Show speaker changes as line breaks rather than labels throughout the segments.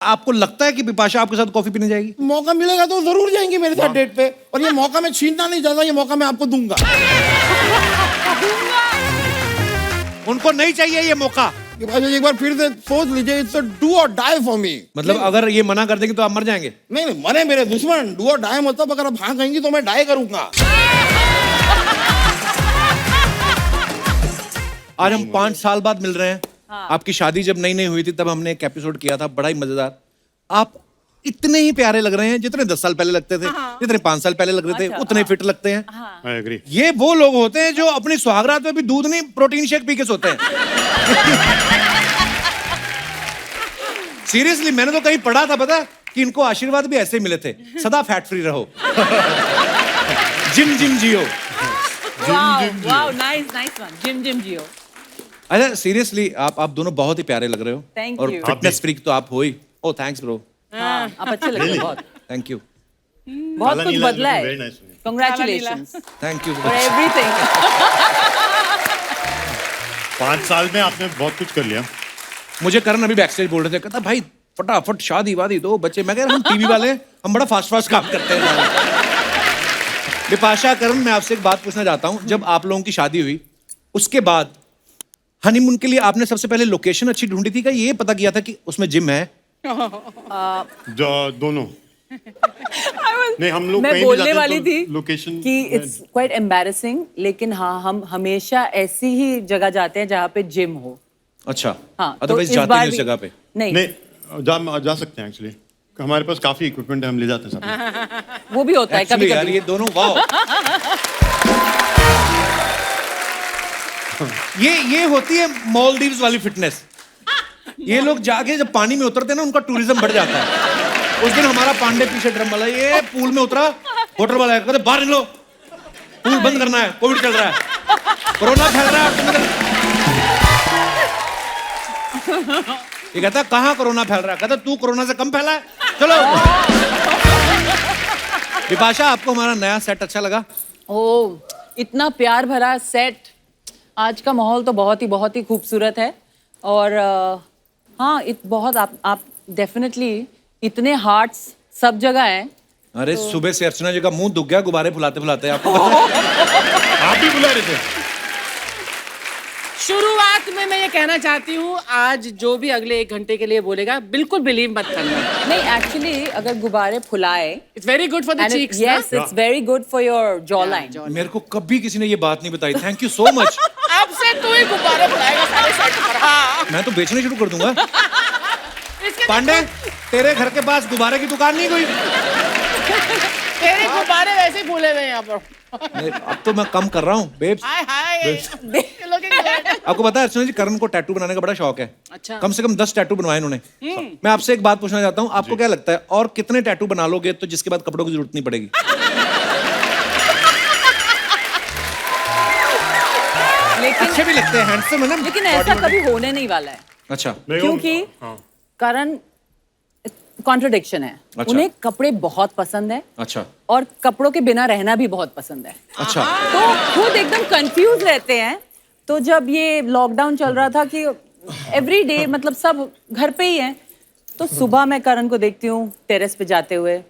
आपको लगता है कि बिपाशा आपके साथ कॉफी पीने जाएगी?
मौका मिलेगा तो जरूर जाएंगे मेरे साथ डेट पे, और ये मौका मैं छीनना नहीं चाहता, ये मौका मैं आपको दूंगा।
उनको नहीं चाहिए ये मौका।
एक बार फिर से सोच लीजिए, इट्स अ डू और डाई फॉर मी।
मतलब अगर ये मना कर देंगे तो आप मर जाएंगे?
नहीं, मरे मेरे दुश्मन, डू और डाई मतलब अगर आप हाँ कहेंगी तो मैं डाई करूंगा।
आज हम 5 साल बाद मिल रहे हैं। हाँ। आपकी शादी जब नई नई हुई थी तब हमने एक एपिसोड किया था, बड़ा ही मजेदार। आप इतने ही प्यारे लग रहे हैं जितने 10 साल पहले लगते थे। हाँ। जितने 5 साल पहले लग रहे थे। अच्छा, उतने फिट लगते हैं। हाँ। I agree। ये वो लोग होते हैं जो अपनी सुहागरात में भी दूध नहीं, प्रोटीन शेक पी के सोते हैं। सीरियसली, मैंने तो कहीं पढ़ा था पता कि इनको आशीर्वाद भी ऐसे मिले थे, सदा फैट फ्री रहो। जिम जिम जियो।
Wow, nice one, gym gym जियो।
अच्छा सीरियसली, आप दोनों बहुत ही प्यारे लग रहे हो।
Thank
और
you।
फिटनेस फ्रीक तो आप हो ही। ओह थैंक्स ब्रो।
हाँ, आप अच्छे लग रहे हो बहुत।
Thank you.
बहुत कुछ बदला है। Congratulations
thank you
for everything।
5 साल में आपने बहुत कुछ कर लिया।
मुझे करण अभी बैकस्टेज बोल रहे थे, कहता भाई फटाफट शादी वादी दो, बच्चे। मैं कह रहा हम टीवी वाले हैं, हम बड़ा फास्ट काम करते हैं। बिपाशा, करण, मैं आपसे एक बात पूछना चाहता हूँ। जब आप लोगों की शादी हुई उसके बाद हनीमून के लिए आपने सबसे पहले लोकेशन अच्छी ढूंढी थी, क्या ये पता किया था कि उसमें जिम है?
दोनों। नहीं, हम लोग
मैं बोलने वाली थी
लोकेशन
कि इट्स क्वाइट एम्बैरेसिंग, लेकिन हाँ, हम हमेशा ऐसी ही जगह जाते हैं जहाँ पे जिम हो।
अच्छा।
हाँ,
अदरवाइज जाते नहीं उस जगह पे?
नहीं, जा सकते हैं एक्चुअली। हमारे पास काफी इक्विपमेंट है, हम ले जाते हैं साथ।
वो भी होता है कभी
यार, ये दोनों वाओ। ये होती है मालदीव्स वाली फिटनेस। ये लोग जाके जब पानी में उतरते हैं ना, उनका टूरिज्म बढ़ जाता है। उस दिन हमारा पांडे पीछे ड्रम वाला ये पूल में उतरा, होटल वाला कहते बाहर निकलो, पूल बंद करना है, कोविड चल रहा है, कोरोना फैल रहा है। ये कहता कहाँ कोरोना फैल रहा है? कहता तू कोरोना से कम फैला है, चलो। बिपाशा, आपको हमारा नया सेट अच्छा लगा?
ओह, इतना प्यार भरा सेट। आज का माहौल तो बहुत ही खूबसूरत है। और हाँ, बहुत आप डेफिनेटली इतने हार्ट्स सब जगह हैं।
अरे तो... सुबह से अर्चना जी का मुंह दुख गया गुब्बारे फुलाते फुलाते। आपको आप भी बुला रहे थे।
शुरुआत में मैं ये कहना चाहती हूँ, आज जो भी अगले 1 घंटे के लिए बोलेगा बिल्कुल बिलीव मत करना।
नहीं, एक्चुअली अगर गुब्बारे फुलाए,
it's very good for the cheeks.
Yes, it's very good for your jaw line.
मेरे को कभी किसी ने ये बात नहीं बताई। Thank you so much.
अब से तू ही गुब्बारे फुलाएगा सारे सेट पर। हाँ,
मैं तो बेचने शुरू कर दूंगा। पांडे, तेरे घर के पास गुब्बारे की दुकान नहीं कोई?
तेरे गुब्बारे वैसे ही फूले हुए हैं यहाँ पर।
अब तो मैं कम कर रहा हूँ बेब्स। आपको पता है अर्चना जी, करण को टैटू बनाने का बड़ा शौक है।
अच्छा।
कम से कम 10 टैटू बनवाए इन्होंने। मैं आपसे एक बात पूछना चाहता हूँ, आपको क्या लगता है और कितने टैटू बना लोगे तो जिसके बाद कपड़ों की जरूरत नहीं पड़ेगी?
लेकिन
अच्छे भी लगते हैं, हैंडसम है ना।
लेकिन ऐसा कभी होने नहीं वाला है।
अच्छा।
क्योंकि करण कॉन्ट्रडिक्शन है।
अच्छा।
उन्हें कपड़े बहुत पसंद है।
अच्छा।
और कपड़ों के बिना रहना भी बहुत पसंद है।
अच्छा।
तो खुद एकदम कंफ्यूज रहते हैं। तो जब ये लॉकडाउन चल रहा था कि एवरी डे मतलब सब घर पे ही हैं, तो सुबह मैं करण को देखती हूँ टेरेस पे जाते हुए,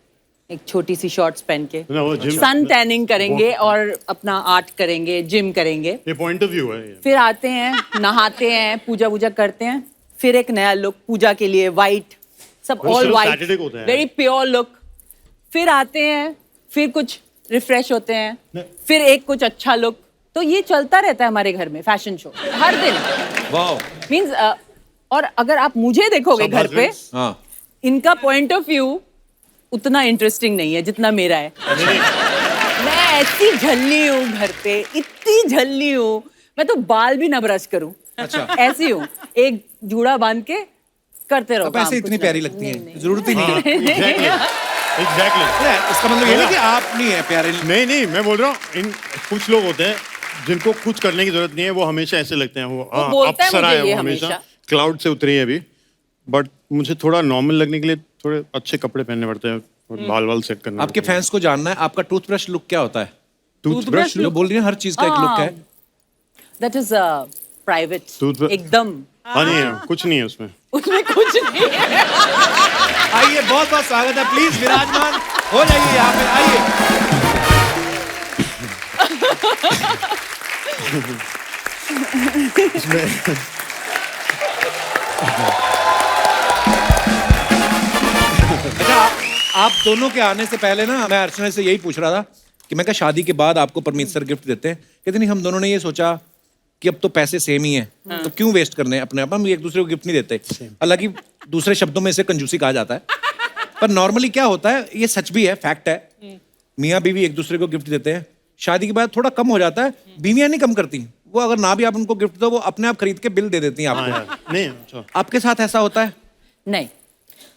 एक छोटी सी शॉर्ट्स पहन के सन टैनिंग करेंगे और अपना आर्ट करेंगे, जिम करेंगे।
ये पॉइंट ऑफ व्यू है।
फिर आते हैं, नहाते हैं, पूजा वूजा करते हैं, फिर एक नया लुक पूजा के लिए, वाइट सब, all white, very pure look. फिर आते हैं, फिर कुछ रिफ्रेश होते हैं, फिर एक कुछ अच्छा लुक। तो ये चलता रहता है हमारे घर में, फैशन शो हर दिन।
वाओ।
मींस और अगर आप मुझे देखोगे घर पे,
हाँ,
इनका पॉइंट ऑफ व्यू उतना इंटरेस्टिंग नहीं है जितना मेरा है। मैं ऐसी झल्ली हूँ घर पे, इतनी झल्ली हूँ, मैं तो बाल भी ना ब्रश करूँ।
अच्छा।
ऐसी हूँ, एक जूड़ा बांध के करते रहो।
ऐसे इतनी प्यारी लगती है, जरूरत ही नहीं है।
एग्जैक्टली।
इसका मतलब ये नहीं कि आप नहीं है प्यारे।
नहीं, मैं बोल रहा हूँ, इन कुछ लोग होते हैं जिनको कुछ करने की जरूरत नहीं है, वो हमेशा ऐसे लगते हैं। वो
अप्सरा है,
वो हमेशा क्लाउड से उतरी है अभी। बट मुझे थोड़ा नॉर्मल लगने के लिए थोड़े अच्छे कपड़े पहनने पड़ते हैं और बाल वाल सेट करना।
आपके फैंस को जानना है, आपका टूथब्रश लुक क्या होता है?
टूथब्रश
लुक बोल रही है, हर चीज का एक लुक है।
दैट इज प्राइवेट, एकदम
हाँ नहीं है, कुछ नहीं है उसमें।
उसमें कुछ नहीं है।
आइए, बहुत बहुत स्वागत है, प्लीज विराजमान हो जाइए यहाँ पे, आइए। अच्छा, आप दोनों के आने से पहले ना मैं अर्चना से यही पूछ रहा था कि मैं क्या शादी के बाद आपको परमीत सर गिफ्ट देते हैं? कहते नहीं, हम दोनों ने ये सोचा कि अब तो पैसे सेम ही हैं, तो क्यों वेस्ट करने हैं अपने आप, हम एक दूसरे को गिफ्ट नहीं देते। हालांकि दूसरे शब्दों में इसे कंजूसी कहा जाता है, पर नॉर्मली क्या होता है, ये सच भी है, फैक्ट है, मियाँ बीवी एक दूसरे को गिफ्ट देते हैं, शादी के बाद थोड़ा कम हो जाता है, बीवियां नहीं कम करती, वो अगर ना भी आप उनको गिफ्ट दो वो अपने आप खरीद के बिल दे देती हैं
हाँ
आपको।
यार, नहीं अच्छा।
आपके साथ ऐसा होता है?
नहीं,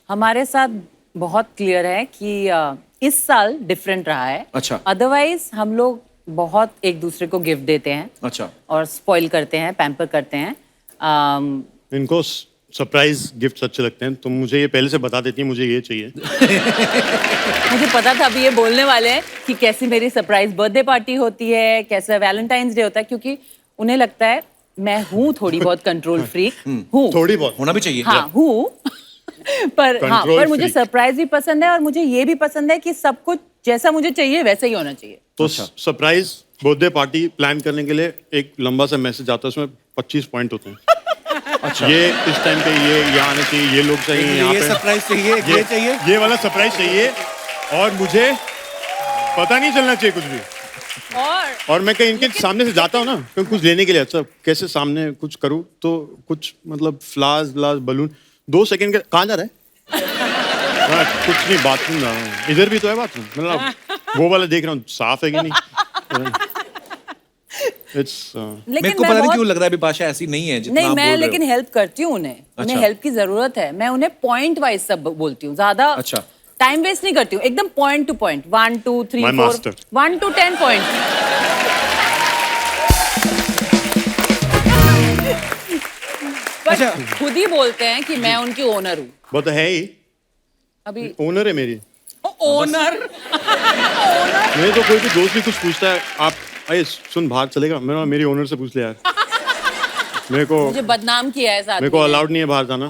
हमारे साथ बहुत क्लियर है कि इस साल डिफरेंट रहा है।
अच्छा।
अदरवाइज हम लोग बहुत एक दूसरे को गिफ्ट देते हैं।
अच्छा।
और स्पॉइल करते हैं, पैम्पर करते हैं।
इनको सरप्राइज गिफ्ट अच्छे लगते हैं, तो मुझे ये पहले से बता देती है मुझे ये चाहिए।
मुझे पता था अभी ये बोलने वाले हैं कि कैसी मेरी सरप्राइज बर्थडे पार्टी होती है, कैसा वैलेंटाइंस डे होता है, क्योंकि उन्हें लगता है मैं हूँ थोड़ी बहुत कंट्रोल फ्रीक हूँ।
थोड़ी बहुत
होना भी चाहिए।
हाँ हूँ।
Control
पर मुझे
freak।
सरप्राइज भी पसंद है और मुझे ये भी पसंद है कि सब कुछ जैसा मुझे चाहिए वैसा ही होना चाहिए।
तो सरप्राइज बर्थडे पार्टी प्लान करने के लिए एक लंबा सा मैसेज आता है, उसमें 25 पॉइंट होते हैं। अच्छा। ये इस टाइम पे ये यहाँ आने चाहिए, ये लोग चाहिए यहाँ
ये
पे,
सरप्राइज चाहिए, ये चाहिए,
ये वाला सरप्राइज चाहिए, और मुझे पता नहीं चलना चाहिए कुछ भी। और मैं कहीं इनके सामने से जाता हूँ ना, कहीं कुछ लेने के लिए, अच्छा कैसे सामने कुछ करूँ, तो कुछ मतलब फ्लावर्स बलून 2 सेकंड के, कहाँ जा रहा है? हाँ, कुछ नहीं, बाथरूम जा रहा हूँ। इधर भी तो है बाथरूम, मतलब वो वाला देख रहा हूँ साफ है कि नहीं। It's,
मेरे को पता नहीं क्यों लग रहा है बिपाशा ऐसी नहीं है जितना
नहीं,
आप
मैं
बोल रहे
लेकिन हेल्प करती हूँ उन्हें। उन्हें हेल्प की जरूरत है, मैं उन्हें पॉइंट वाइज सब बोलती हूँ, ज्यादा
अच्छा।
टाइम वेस्ट नहीं करती हूँ, एकदम point two point, 1 2 3
My
4
master।
1 to 10 point.
अच्छा।
खुद ही बोलते हैं कि मैं उनकी ओनर हूँ।
वो तो है ही,
अभी
ओनर है मेरी।
ओनर
मेरे तो कोई भी दोस्त भी कुछ पूछता है, आप अरे सुन बाहर चलेगा, मेरी ओनर से पूछ ले यार। मेरे को
मुझे बदनाम किया है साथ
मेरे को अलाउड नहीं है बाहर जाना।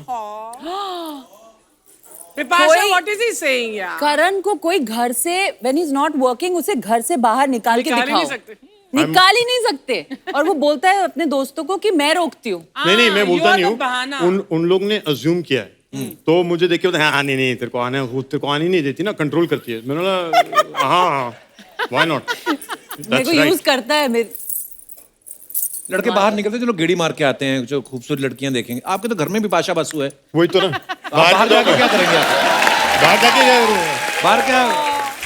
Vipasha,
कोई-
what is he saying यार?
करण को कोई घर से व्हेन इज नॉट वर्किंग उसे घर से बाहर निकाल के
निकाल ही
दिखाओ।
नहीं सकते।
निकाल ही नहीं सकते। और वो बोलता है अपने दोस्तों को कि मैं रोकती हूँ।
नहीं मैं बोलता
you are
नहीं
the बहाना।
हूँ, उन लोग ने अज्यूम किया है, तो मुझे देख के बोलते हैं हाँ नहीं तेरे को आने, वो तेरे को आने नहीं देती ना, कंट्रोल करती है। मैंने बोला हाँ व्हाई नॉट,
मेरे को यूज करता है मेरे।
लड़के बाहर निकलते चलो गेड़ी मार के आते हैं, जो खूबसूरत लड़कियां देखेंगे। आपके तो घर में बिपाशा बसु है,
वही तो ना।
आप बाहर जाके क्या करेंगे? आप
बाहर जाके
बाहर क्या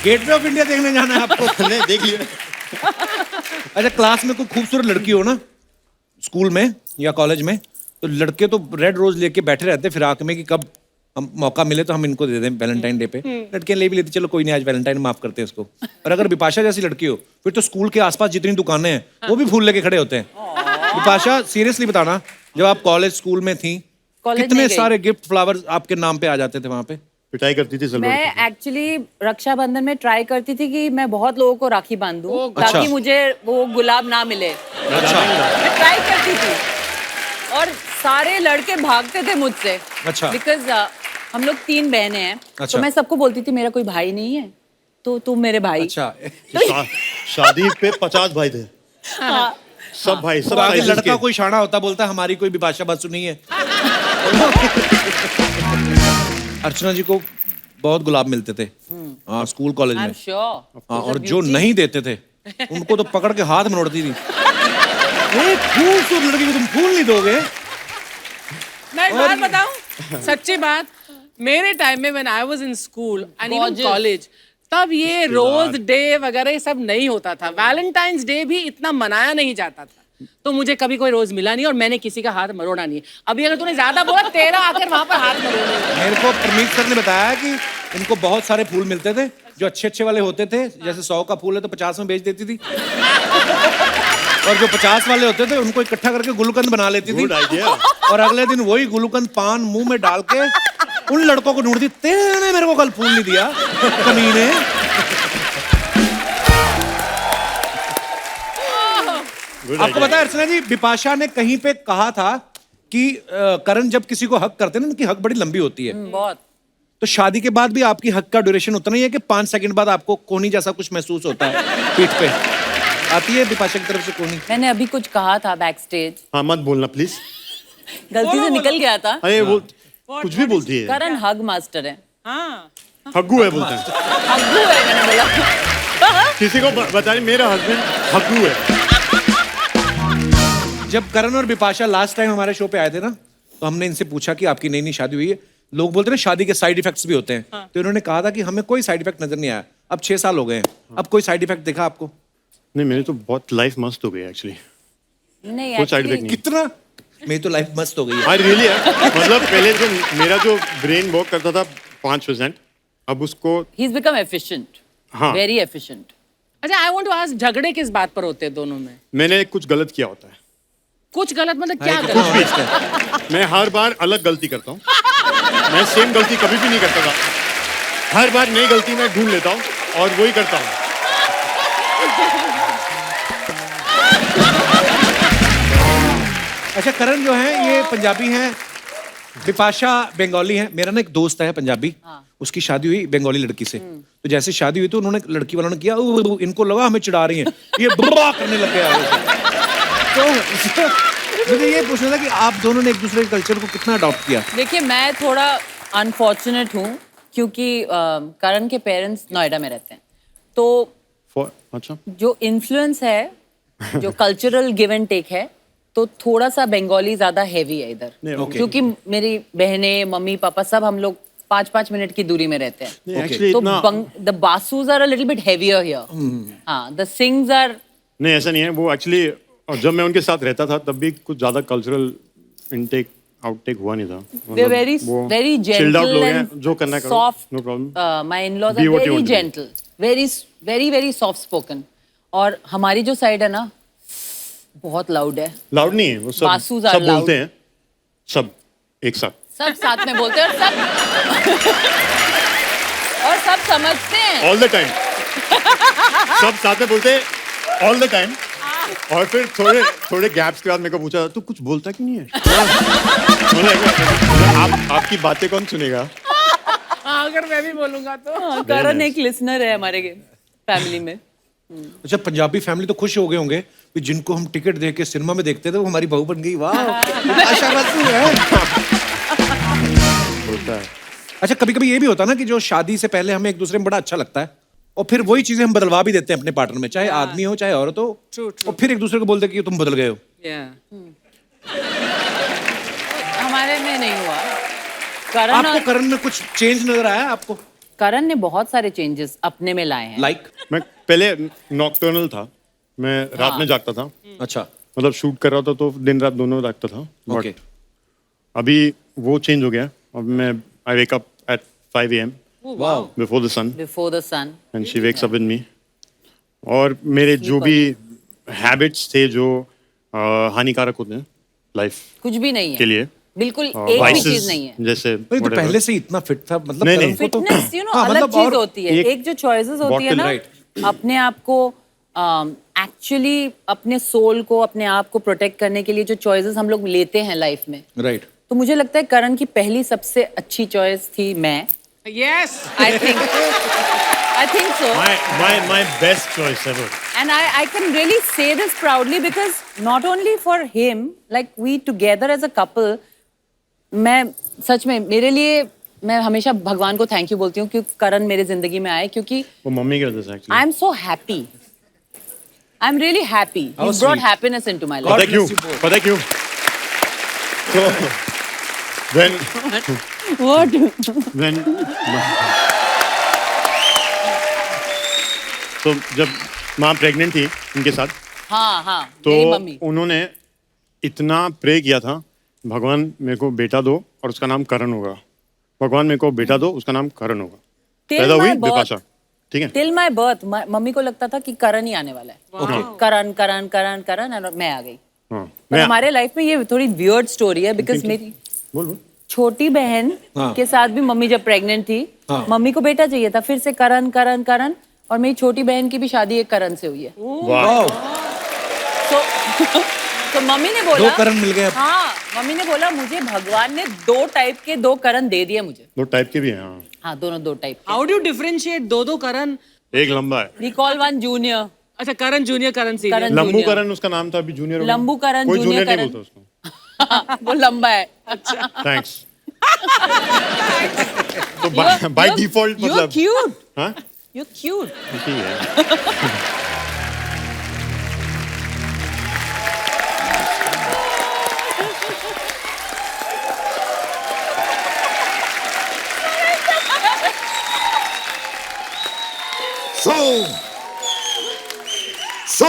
गेटवे ऑफ इंडिया देखने जाना है आपको?
नहीं देख लिया।
अच्छा, क्लास में कोई खूबसूरत लड़की हो ना, स्कूल में या कॉलेज में, तो लड़के तो रेड रोज लेके बैठे रहते फिराक में कि कब हम मौका मिले तो हम इनको दे दें वैलेंटाइन डे पे। लड़कियां ले भी लेती, चलो कोई नहीं आज वैलेंटाइन माफ करते हैं इसको। और अगर बिपाशा जैसी लड़की हो, फिर तो स्कूल के आसपास जितनी दुकानें हैं वो भी फूल लेके खड़े होते हैं। बिपाशा सीरियसली बताना, जब आप कॉलेज स्कूल में थी,
कॉलेज
कितने
नहीं गई।
सारे गिफ्ट फ्लावर्स आपके नाम पे आ जाते थे वहां पे?
पिटाई करती थी सब लोग।
मैं एक्चुअली रक्षाबंधन में ट्राई करती थी कि मैं बहुत लोगों को राखी बांधूं ताकि
अच्छा।
मुझे वो गुलाब ना मिले।
अच्छा
मैं ट्राई करती थी और सारे लड़के भागते थे मुझसे।
अच्छा।
बिकॉज हम लोग 3 बहनें हैं।
अच्छा।
तो मैं सबको बोलती थी मेरा कोई भाई नहीं है तो तुम मेरे भाई।
अच्छा।
शादी पे 50 भाई थे,
हाँ।
सब भाई सब
तो आगे
sizes
लड़का
के।
कोई शाना होता, बोलता हमारी कोई बिपाशा बसु नहीं है। अर्चना जी को बहुत गुलाब मिलते थे हाँ स्कूल कॉलेज
आई एम
में।
श्योर।
हाँ, और जो नहीं देते थे उनको तो पकड़ के हाथ मरोड़ती थी। एक खूबसूरत लड़की को तुम फूल नहीं दोगे?
मैं एक बात बताऊं, सच्ची बात, मेरे टाइम में when I was in school and even
Gorgeous।
College, तब ये रोज डे वगैरह ये सब नहीं होता था। वैलेंटाइंस डे भी इतना मनाया नहीं जाता था, तो मुझे कभी कोई रोज मिला नहीं और मैंने किसी का हाथ मरोड़ा नहीं। अभी अगर तूने ज्यादा बोला, तेरा आकर वहां पर हाथ मरोड़ेगा।
मेरे को परमीत सर ने बताया कि इनको बहुत सारे फूल मिलते थे जो अच्छे अच्छे वाले होते थे। जैसे 100 का फूल है तो 50 में बेच देती थी, और जो 50 वाले होते थे उनको इकट्ठा करके गुलकंद बना लेती थी।
Good idea।
और अगले दिन वही गुलकंद पान मुंह में डाल के उन लड़कों को ढूंढती, तेने मेरे को कल फूल नहीं दिया कमीने।
Good
आपको
idea।
पता है अर्चना जी, बिपाशा ने कहीं पे कहा था कि करण जब किसी को हक करते हैं ना, उनकी हक बड़ी लंबी होती है।
बहुत।
तो शादी के बाद भी आपकी हक का ड्यूरेशन उतना ही है कि 5 सेकंड बाद आपको कोनी जैसा कुछ महसूस होता है पीठ पे? आती है बिपाशा की तरफ से कोनी?
मैंने अभी कुछ कहा था बैक स्टेज,
हाँ मत बोलना प्लीज।
गलती से निकल गया था।
अरे वो कुछ भी बोलती है।
करण हग मास्टर है।
हाँ
हग्गू है बोलते हैं।
हग्गू है मैंने बोला।
किसी को बता रही मेरा हस्बैंड हग्गू है।
जब करण और बिपाशा लास्ट टाइम हमारे शो पे आए थे ना, तो हमने इनसे पूछा कि आपकी नई नई शादी हुई है, लोग बोलते हैं शादी के साइड इफेक्ट्स भी होते हैं। तो इन्होंने कहा था कि हमें कोई साइड इफेक्ट नजर नहीं आया। अब 6 साल हो गए हैं, अब कोई साइड इफेक्ट देखा आपको?
नहीं मेरी तो बहुत लाइफ मस्त हो गई एक्चुअली।
नहीं
कोई side effect
actually-
नहीं।
कितना? मेरी तो लाइफ मस्त हो गई है।
हाँ रियली है। मतलब पहले जो मेरा जो ब्रेन वर्क करता था 5%, अब उसको
He's become efficient.
हाँ।
Very efficient.
अच्छा आई वांट टू आस्क, झगड़े किस बात पर होते हैं दोनों में?
मैंने कुछ गलत किया होता है।
कुछ गलत मतलब क्या
हाँ,
गलत?
कुछ भी इसका।
मैं हर बार अलग गलती करता हूँ। मैं सेम गलती कभी भी नहीं करता था। हर बार नई गलती मैं ढूंढ लेता हूँ और वही करता हूँ।
अच्छा, करण जो है ये पंजाबी हैं, बिपाशा बंगाली है। मेरा ना एक दोस्त है पंजाबी, उसकी शादी हुई बंगाली लड़की से। तो जैसे शादी हुई तो उन्होंने लड़की वालों ने किया, इनको लगा हमें चिढ़ा रही हैं, ये बुरा करने लग गया। तो मुझे ये पूछना था कि आप दोनों ने एक दूसरे के कल्चर को कितना अडॉप्ट किया?
देखिए मैं थोड़ा अनफॉर्चुनेट हूँ क्योंकि करण के पेरेंट्स नोएडा में रहते हैं, तो
अच्छा
जो इन्फ्लुएंस है, जो कल्चरल गिव एंड टेक है, तो थोड़ा सा बंगाली ज्यादा हैवी है इधर।
okay.
क्योंकि मेरी बहनें, मम्मी पापा सब हम लोग 5-5 मिनट की दूरी में रहते हैं।
एक्चुअली
तो
इतना
the bases are a little bit heavier here. हाँ, द सिंग्स आर।
नहीं ऐसा नहीं है वो एक्चुअली। जब मैं उनके साथ रहता था तब भी कुछ ज्यादा कल्चरल इनटेक आउटटेक हुआ नहीं था।
They're very very
chilled out
gentle
लोग हैं,
and
जो करना करो,
soft.
no problem.
My in-laws
Be
are
what you
very
want to be.
gentle, very very soft spoken. और हमारी जो साइड है ना, बहुत लाउड है।
लाउड नहीं है वो सब।
बासूज are
सब
loud.
बोलते हैं सब एक साथ।
सब साथ में बोलते हैं और सब समझते हैं।
All the time. सब साथ में बोलते हैं ऑल द टाइम। और फिर थोड़े थोड़े गैप्स के बाद मेरे को पूछा तू कुछ बोलता क्यों नहीं है? आपकी बातें कौन सुनेगा?
हाँ, अगर मैं भी बोलूंगा तो।
हाँ, करण एक लिसनर है हमारे फैमिली में।
अच्छा, पंजाबी फैमिली तो खुश हो गए होंगे कि जिनको हम टिकट दे के सिनेमा में देखते थे वो हमारी बहू बन गई। वाह, आशा बच्चू है।
होता है।
अच्छा, कभी कभी ये भी होता है ना कि जो शादी से पहले हमें एक दूसरे में बड़ा अच्छा लगता है और फिर वही चीजें हम बदलवा भी देते हैं अपने पार्टनर में, चाहे आदमी हो चाहे औरत हो। और फिर एक दूसरे को बोलते हैं कि तुम बदल गए हो।
हमारे में नहीं हुआ। करण
आपको करण में कुछ चेंज नजर आया आपको?
करण ने बहुत सारे चेंजेस अपने में लाए हैं।
लाइक?
मैं पहले नॉकटर्नल था। मैं रात में जागता था।
अच्छा,
मतलब शूट कर रहा था तो दिन रात दोनों जागता था।
ओके।
अभी वो चेंज हो गया। अब मैं I wake up at 5 AM
wow,
before the sun
before the sun.
And she wakes up with me. और मेरे जो भी हैबिट्स थे जो हानिकारक होते हैं लाइफ
कुछ भी नहीं है
के लिए,
बिल्कुल एक भी
vices
चीज नहीं है।
जैसे
नहीं तो
whatever.
पहले से इतना फिट था, मतलब
नहीं,
करण
नहीं।
को तो-
फिटनेस यू नो
हाँ,
अलग
मतलब
चीज
और
होती है। एक जो चॉइसेस होती है
bottle,
ना,
right.
अपने आप को एक्चुअली अपने सोल को, अपने आप को प्रोटेक्ट करने के लिए जो चॉइसेस हम लोग लेते हैं लाइफ में,
राइट।
तो मुझे लगता है करण की पहली सबसे अच्छी चॉइस थी मैं।
Yes.
I think so.
my best choice ever.
And I can really say this proudly because not only for him, like we together as a couple, मैं सच में मेरे लिए मैं हमेशा भगवान को थैंक यू बोलती हूँ क्योंकि करण मेरे जिंदगी में आए, क्योंकि
वो मम्मी की वजह से
I
actually.
am so happy. I am really happy.
How
He brought
sweet.
happiness into my life.
God
पता क्यों?
bless you both.
पता क्यों? तो when तो जब माँ प्रेग्नेंट थी उनके साथ,
हाँ हाँ,
तो
मेरी मम्मी।
उन्होंने इतना प्रे किया था, भगवान मेरे को बेटा दो और उसका नाम करण होगा। भगवान मेरे को बेटा दो, उसका नाम करण होगा।
Till
पैदा हुई
my birth.
बिपाशा, ठीक है।
Till my birth, मम्मी को लगता था कि करण ही आने वाला है। करण करण करण करण, और मैं आ गई।
हाँ
पर
मैं
हमारे लाइफ में ये थोड़ी वियर्ड स्टोरी है बिकॉज मेरी
बोल बोल।
छोटी बहन
हाँ।
के साथ भी मम्मी जब प्रेग्नेंट थी,
हाँ।
मम्मी को बेटा चाहिए था, फिर से करण करण करण, और मेरी छोटी बहन की भी शादी एक करण से हुई है।
वाह।
तो तो मम्मी ने बोला
2 करण मिल गए अब।
हाँ, मम्मी ने बोला मुझे भगवान ने 2 टाइप के 2 करण दे दिए मुझे।
2 टाइप के भी हैं, हाँ।
हाँ, दोनों 2 टाइप के।
हाउ डू डिफरेंशिएट दो करण?
एक लंबा है,
We call one junior.
अच्छा, करण जूनियर, करण सीनियर।
करण
लंबू
जूनियर।
करण उसका नाम था, अभी जूनियर हो गया।
लंबू करण,
कोई
जूनियर
जूनियर नहीं
करण।
बोलता उसको।
वो लंबा है।
अच्छा।
थैंक्स। तो बाय डिफॉल्ट
You're
मतलब
cute.
हाँ
You're cute.
ठीक है।
So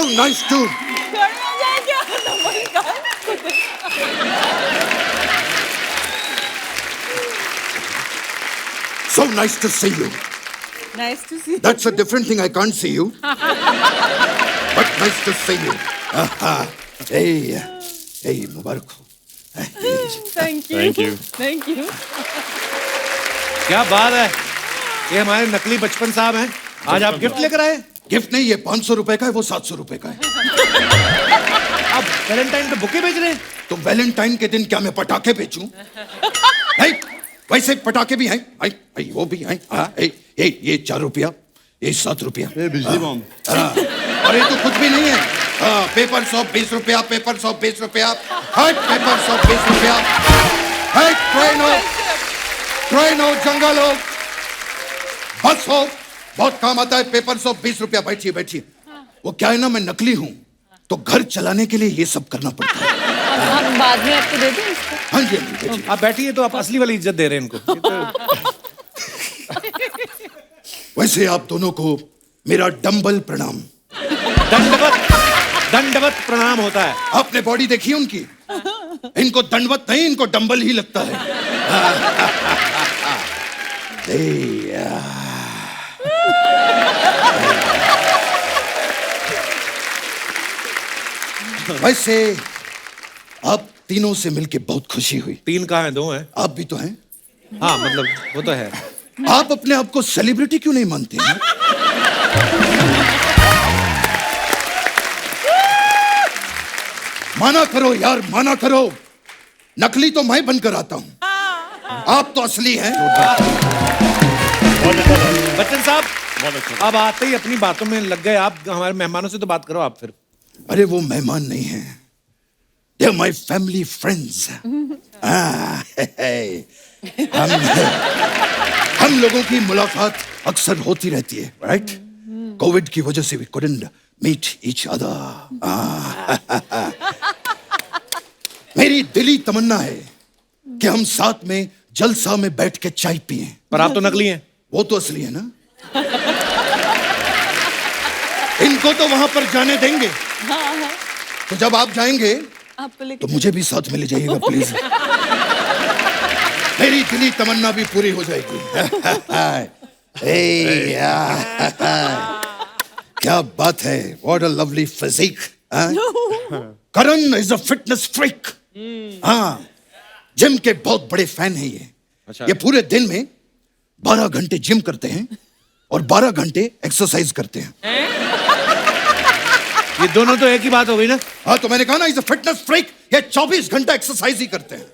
nice to see you.
Nice to see you.
That's a different thing. I can't see you. But nice to see you. Hey, Mubarak ho.
Thank you.
Thank you.
Thank you.
क्या बात है, ये हमारे नकली बचपन साहब हैं। आज आप गिफ्ट लेकर आए।
गिफ्ट नहीं, ये 500 रुपए का है, वो 700 रुपए का है।
आप वैलेंटाइन पे बुके बेच रहे हैं?
तो वैलेंटाइन के दिन क्या मैं पटाखे बेचूं? है, वैसे पटाखे भी हैं, वो भी हैं। ये 4 रुपया, ये 7 रुपया।
बिजली बॉम्ब।
और ये तो कुछ भी नहीं है। पेपर 120 रुपया, पेपर 120 रुपया, पेपर 120 रुपया। ट्रेन हो, जंगल हो, बस हो, बहुत काम आता है। पेपर 120 रुपया। बैठिए बैठिए। वो क्या है ना, मैं नकली हूँ, तो घर चलाने के लिए ये सब करना पड़ता है।
हम बाद में आपको दे दें इसको?
हाँ जी, हाँ जी, बैठिए।
आप बैठिए, तो आप असली वाली इज्जत दे रहे हैं इनको।
वैसे आप दोनों को मेरा डंबल प्रणाम।
दंडवत प्रणाम होता है।
आपने बॉडी देखी है उनकी? इनको दंडवत नहीं, इनको डंबल ही लगता है। वैसे आप तीनों से मिलके बहुत खुशी हुई।
3 कहाँ हैं? 2 हैं।
आप भी तो हैं।
हाँ, मतलब वो तो है।
आप अपने आप को सेलिब्रिटी क्यों नहीं मानते हैं? माना करो यार, माना करो। नकली तो मैं बनकर आता हूं, आप तो असली हैं।
बच्चन साहब,
बहुत अच्छा।
अब आते ही अपनी बातों में लग गए। आप हमारे मेहमानों से तो बात करो आप फिर।
अरे वो मेहमान नहीं हैं, they are my family friends. हम लोगों की मुलाकात अक्सर होती रहती है, राइट? कोविड की वजह से we couldn't meet each other. मेरी दिली तमन्ना है कि हम साथ में जलसा में बैठ के चाय पिएं।
पर आप तो नकली हैं।
वो तो असली है ना। इनको तो वहां पर जाने देंगे। तो जब आप जाएंगे
आपको लेके
तो मुझे भी साथ में ले जाइएगा प्लीज। मेरी दिली तमन्ना भी पूरी हो जाएगी। क्या बात है, what a lovely physique. Karan is a fitness freak. हाँ, जिम के बहुत बड़े फैन हैं ये।
अच्छा।
ये पूरे दिन में 12 घंटे जिम करते हैं और 12 घंटे एक्सरसाइज करते हैं।
ये दोनों तो एक ही बात हो गई ना।
हाँ, तो मैंने कहा ना, इज अ फिटनेस फ्रीक। ये 24 घंटा एक्सरसाइज ही करते हैं।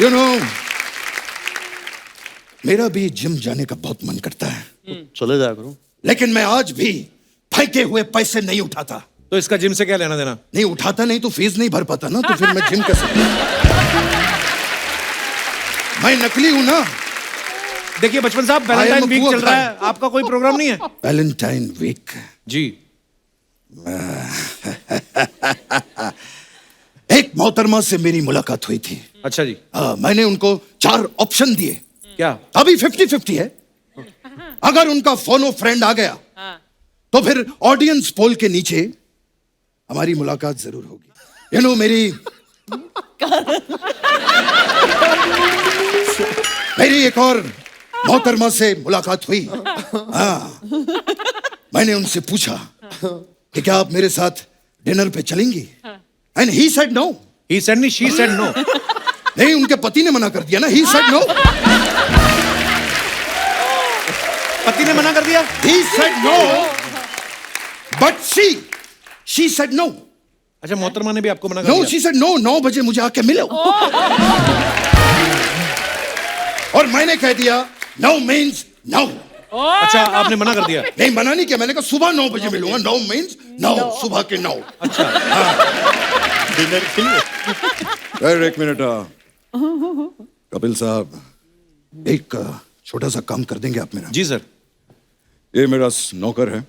यू नो, मेरा भी जिम जाने का बहुत मन करता है,
चले जाया करो।
लेकिन मैं आज भी फेंके हुए पैसे नहीं उठाता।
तो इसका जिम से क्या लेना देना?
नहीं उठाता, नहीं तो फीस नहीं भर पाता ना, तो फिर मैं जिम कैसे करूं? मैं नकली हूं ना।
देखिए बचपन साहब, वैलेंटाइन वीक चल रहा है, आपका कोई प्रोग्राम नहीं है?
वैलेंटाइन वीक
जी।
एक मोहतरमा से मेरी मुलाकात हुई थी।
अच्छा जी।
मैंने उनको 4 ऑप्शन दिए।
क्या?
अभी 50-50 है। अगर उनका फोनो फ्रेंड आ गया तो फिर ऑडियंस पोल के नीचे हमारी मुलाकात जरूर होगी। यू नो, मेरी एक और मोहतरमा से मुलाकात हुई। हाँ, मैंने उनसे पूछा कि क्या आप मेरे साथ डिनर पे चलेंगी? And he said no.
He said नहीं, she said no।
नहीं, उनके पति ने मना कर दिया ना। He said no.
पति ने मना कर दिया।
He said no, but she said no.
अच्छा, मोहतरमा ने भी आपको मना कर
नो,
दिया?
शी सेड नो, 9 बजे मुझे आके मिलो. और मैंने कह दिया नो मीन्स नो.
अच्छा, आपने मना कर दिया?
नहीं, मना नहीं किया, मैंने कहा सुबह 9 बजे मिलूंगा. नो मीन्स नो, सुबह के 9.
अच्छा,
डिनर के लिए
सर एक मिनट. कपिल साहब, एक छोटा सा काम कर देंगे आप मेरा?
जी सर.
ये मेरा नौकर है,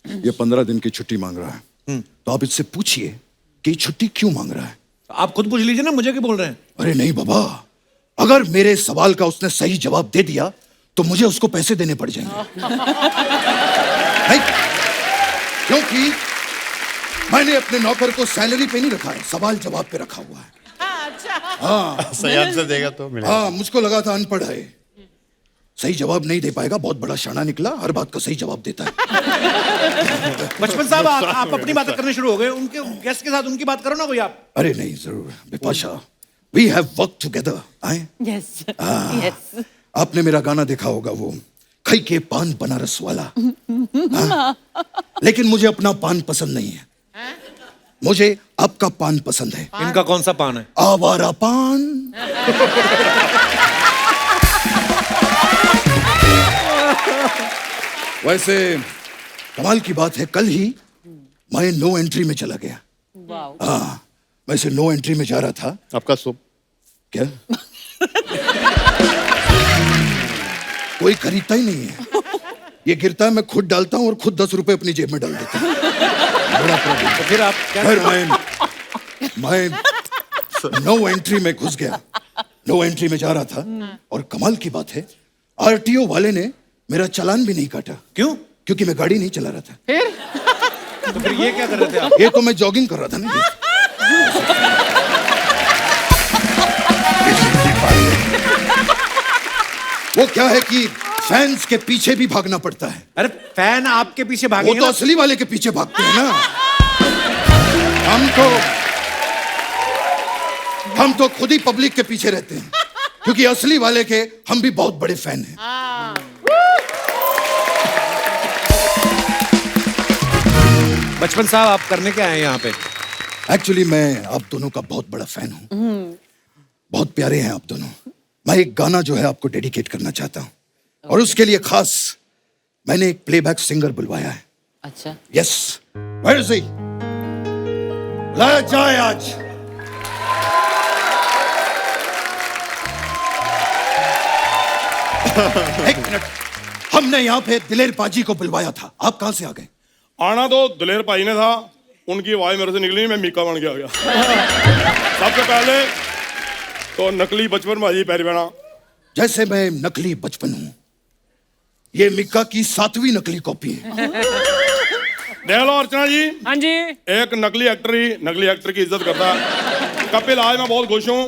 ये 15 दिन की छुट्टी मांग रहा है. तो आप इससे पूछिए कि ये छुट्टी क्यों मांग रहा है.
आप खुद पूछ लीजिए ना, मुझे क्यों बोल रहे हैं?
अरे नहीं बाबा, अगर मेरे सवाल का उसने सही जवाब दे दिया तो मुझे उसको पैसे देने पड़ जाएंगे. नहीं, क्योंकि मैंने अपने नौकर को सैलरी पे नहीं रखा है, सवाल जवाब पे रखा हुआ है.
सही आंसर देगा तो मिलेगा.
हाँ, मुझको लगा था अनपढ़ है, सही जवाब नहीं दे पाएगा. बहुत बड़ा शाना निकला, हर बात का सही जवाब देता है.
बचपन साहब, आप अपनी बातें करने शुरू हो गए. उनके गेस्ट के साथ उनकी बात करो ना कोई आप.
अरे नहीं, जरूर Bipasha, we have work together. आए,
यस यस.
आपने मेरा गाना देखा होगा, वो खई के पान बनारस वाला. हाँ? लेकिन मुझे अपना पान पसंद नहीं है, मुझे आपका पान पसंद है.
इनका कौन सा पान है?
आवारा पान. वैसे कमाल की बात है, कल ही मैं नो एंट्री में चला गया.
वाओ.
हाँ, वैसे नो एंट्री में जा रहा था.
आपका सूप
क्या? कोई खरीदता ही नहीं है. ये गिरता है, मैं खुद डालता हूँ और खुद 10 रुपए अपनी जेब में डाल देता हूँ. बड़ा प्रॉब्लम.
तो फिर आप क्या?
फिर मैं नो एंट्री में घुस गया. नो एंट्री में जा रहा था और कमाल की बात है, आरटीओ वाले ने मेरा चालान भी नहीं काटा.
क्यों?
क्योंकि मैं गाड़ी नहीं चला रहा था.
तो फिर ये क्या कर रहे थे आप?
ये तो मैं जॉगिंग कर रहा था ना. वो क्या है कि फैंस के पीछे भी भागना पड़ता है.
अरे फैन आपके पीछे
वो
भागेंगे
तो
ना?
असली वाले के पीछे भागते हैं ना. हम तो खुद ही पब्लिक के पीछे रहते हैं, क्योंकि असली वाले के हम भी बहुत बड़े फैन हैं.
बचपन साहब, आप करने क्या आए यहाँ पे?
एक्चुअली मैं आप दोनों का बहुत बड़ा फैन हूँ. बहुत प्यारे हैं आप दोनों. मैं एक गाना जो है आपको डेडिकेट करना चाहता हूँ, और उसके लिए खास मैंने एक प्लेबैक सिंगर बुलवाया है.
अच्छा.
Yes, where is he? लाया जाए आज. एक मिनट, हमने यहाँ पे दिलेर पाजी को बुलवाया था, आप कहाँ से आ गए?
आना तो दिलेर भाई ने था, उनकी आवाज मेरे से निकली, मैं मीका बन के आ गया. सबसे पहले तो नकली बचपन भाई पैरी बना.
जैसे मैं नकली बचपन हूँ, ये मिक्का की 7वीं नकली कॉपी है.
देख लो अर्चना जी,
हाँ जी.
एक नकली एक्टर ही नकली एक्टर की इज्जत करता है. कपिल, आज मैं बहुत खुश हूँ